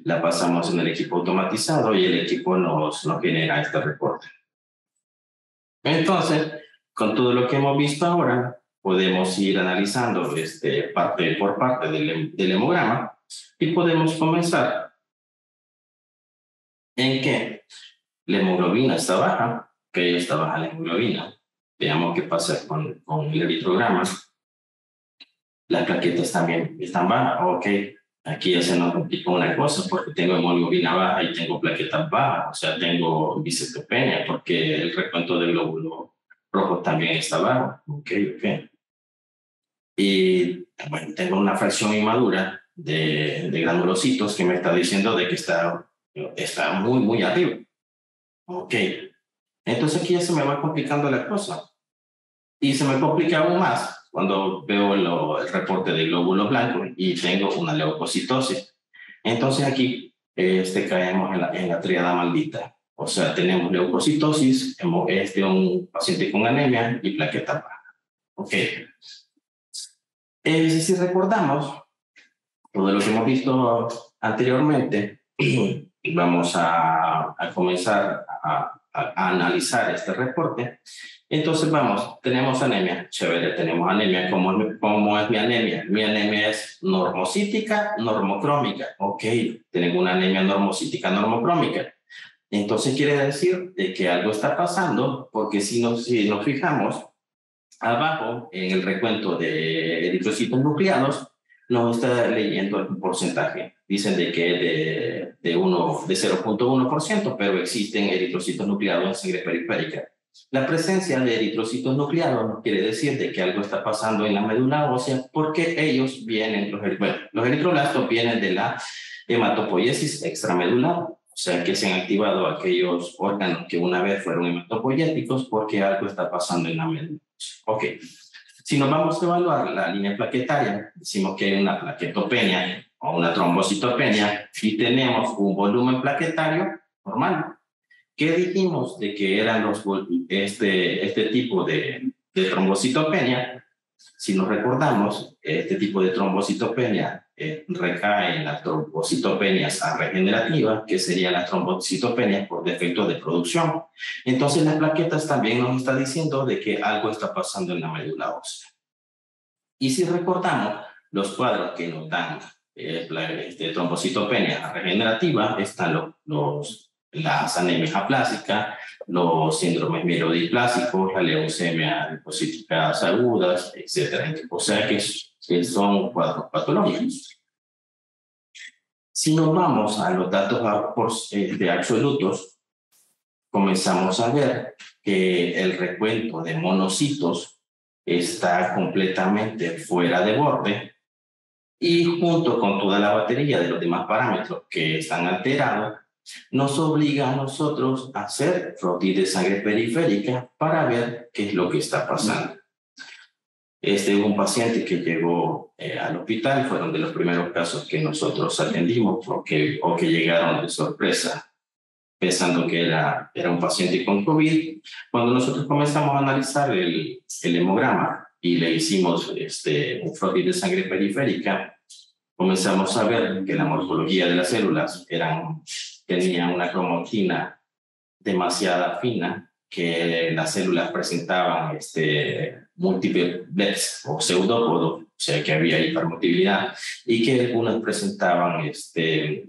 la pasamos en el equipo automatizado y el equipo nos genera este reporte. Entonces, con todo lo que hemos visto ahora, podemos ir analizando parte por parte del hemograma y podemos comenzar en que la hemoglobina está baja, que está baja la hemoglobina. Veamos qué pasa con el eritrograma. Las plaquetas también están bajas. Ok, aquí ya se nos complica una cosa porque tengo hemoglobina baja y tengo plaquetas bajas, o sea, tengo bicitopenia porque el recuento del glóbulo rojo también está bajo. Ok. Y bueno, tengo una fracción inmadura de granulocitos que me está diciendo de que está muy, muy arriba. Ok. Entonces aquí ya se me va complicando la cosa. Y se me complica aún más cuando veo el reporte de glóbulos blancos y tengo una leucocitosis. Entonces aquí caemos en la tríada maldita. O sea, tenemos leucocitosis, un paciente con anemia y plaqueta baja. Ok. Si recordamos todo lo que hemos visto anteriormente, vamos a comenzar a analizar este reporte. Entonces tenemos anemia, chévere, tenemos anemia. ¿Cómo es mi anemia? Mi anemia es normocítica, normocrómica. Ok, tenemos una anemia normocítica, normocrómica. Entonces quiere decir de que algo está pasando, porque si nos fijamos, abajo, en el recuento de eritrocitos nucleados, nos está leyendo el porcentaje. Dicen de que de 0.1%, pero existen eritrocitos nucleados en sangre periférica. La presencia de eritrocitos nucleados nos quiere decir de que algo está pasando en la médula ósea porque ellos vienen, los eritroblastos vienen de la hematopoiesis extramedular. O sea, que se han activado aquellos órganos que una vez fueron hematopoyéticos porque algo está pasando en la médula. Ok, si nos vamos a evaluar la línea plaquetaria, decimos que hay una plaquetopenia o una trombocitopenia y tenemos un volumen plaquetario normal. ¿Qué dijimos de que eran este tipo de trombocitopenia? Si nos recordamos, este tipo de trombocitopenia recae en las trombocitopenias regenerativas, que serían las trombocitopenias por defecto de producción. Entonces, las plaquetas también nos está diciendo de que algo está pasando en la médula ósea. Y si recordamos, los cuadros que nos dan trombocitopenia regenerativa están los las anemias aplásicas, los síndromes mielodiplásicos, la leucemia linfocíticas agudas, etc. O sea que son cuadros patológicos. Si nos vamos a los datos absolutos, comenzamos a ver que el recuento de monocitos está completamente fuera de borde y junto con toda la batería de los demás parámetros que están alterados, nos obliga a nosotros a hacer frotis de sangre periférica para ver qué es lo que está pasando. Este es un paciente que llegó al hospital, fueron de los primeros casos que nosotros atendimos o que llegaron de sorpresa, pensando que era un paciente con COVID. Cuando nosotros comenzamos a analizar el hemograma y le hicimos un frotis de sangre periférica, comenzamos a ver que la morfología de las células tenía una cromatina demasiado fina, que las células presentaban múltiples o pseudópodos, o sea que había hipermotilidad, y que algunas presentaban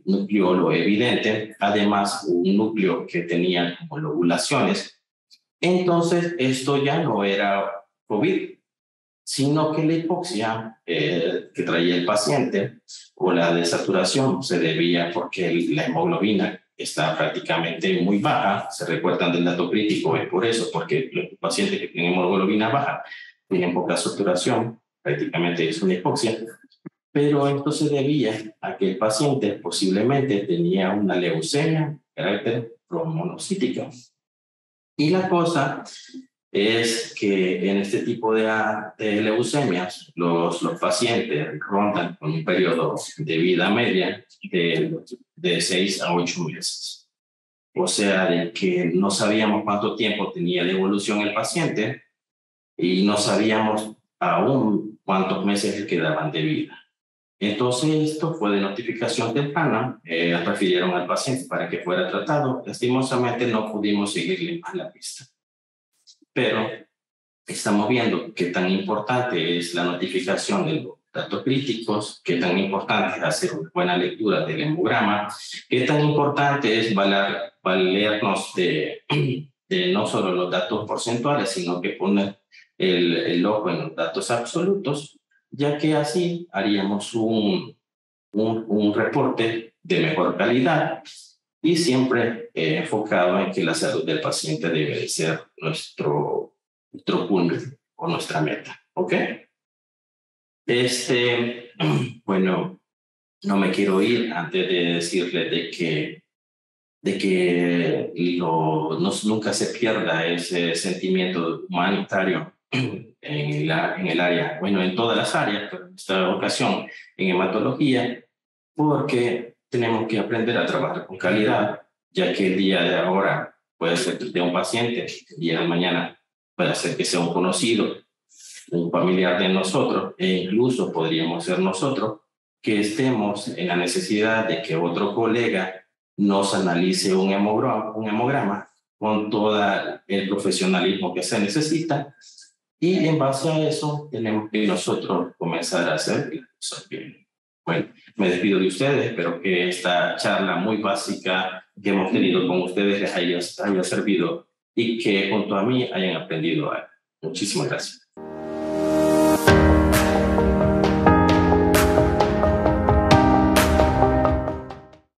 nucleolo evidente, además un núcleo que tenía como lobulaciones. Entonces, esto ya no era COVID, sino que la hipoxia que traía el paciente o la desaturación se debía porque la hemoglobina está prácticamente muy baja. Se recuerdan del dato crítico, es por eso, porque los pacientes que tienen hemoglobina baja tienen poca saturación, prácticamente es una hipoxia, pero esto se debía a que el paciente posiblemente tenía una leucemia de carácter promonocítica. Y la cosa es que en este tipo de leucemias los pacientes rondan con un periodo de vida media de 6 a 8 meses. O sea, de que no sabíamos cuánto tiempo tenía de evolución el paciente y no sabíamos aún cuántos meses le quedaban de vida. Entonces, esto fue de notificación temprana, refirieron al paciente para que fuera tratado. Lastimosamente no pudimos seguirle más la pista. Pero estamos viendo qué tan importante es la notificación de los datos críticos, qué tan importante es hacer una buena lectura del hemograma, qué tan importante es valernos de no solo los datos porcentuales, sino que poner el ojo en los datos absolutos, ya que así haríamos un reporte de mejor calidad y siempre enfocado en que la salud del paciente debe de ser nuestro punto o nuestra meta, ¿ok? Bueno, no me quiero ir antes de decirle de que nunca se pierda ese sentimiento humanitario en el área, bueno, en todas las áreas, pero en esta ocasión en hematología, porque tenemos que aprender a trabajar con calidad, ya que el día de ahora puede ser de un paciente, el día de mañana puede ser que sea un conocido, un familiar de nosotros, e incluso podríamos ser nosotros que estemos en la necesidad de que otro colega nos analice un hemograma con todo el profesionalismo que se necesita, y en base a eso tenemos que nosotros comenzar a hacer las cosas bien. Bueno, me despido de ustedes, espero que esta charla muy básica que hemos tenido con ustedes les haya servido y que junto a mí hayan aprendido algo. Muchísimas gracias.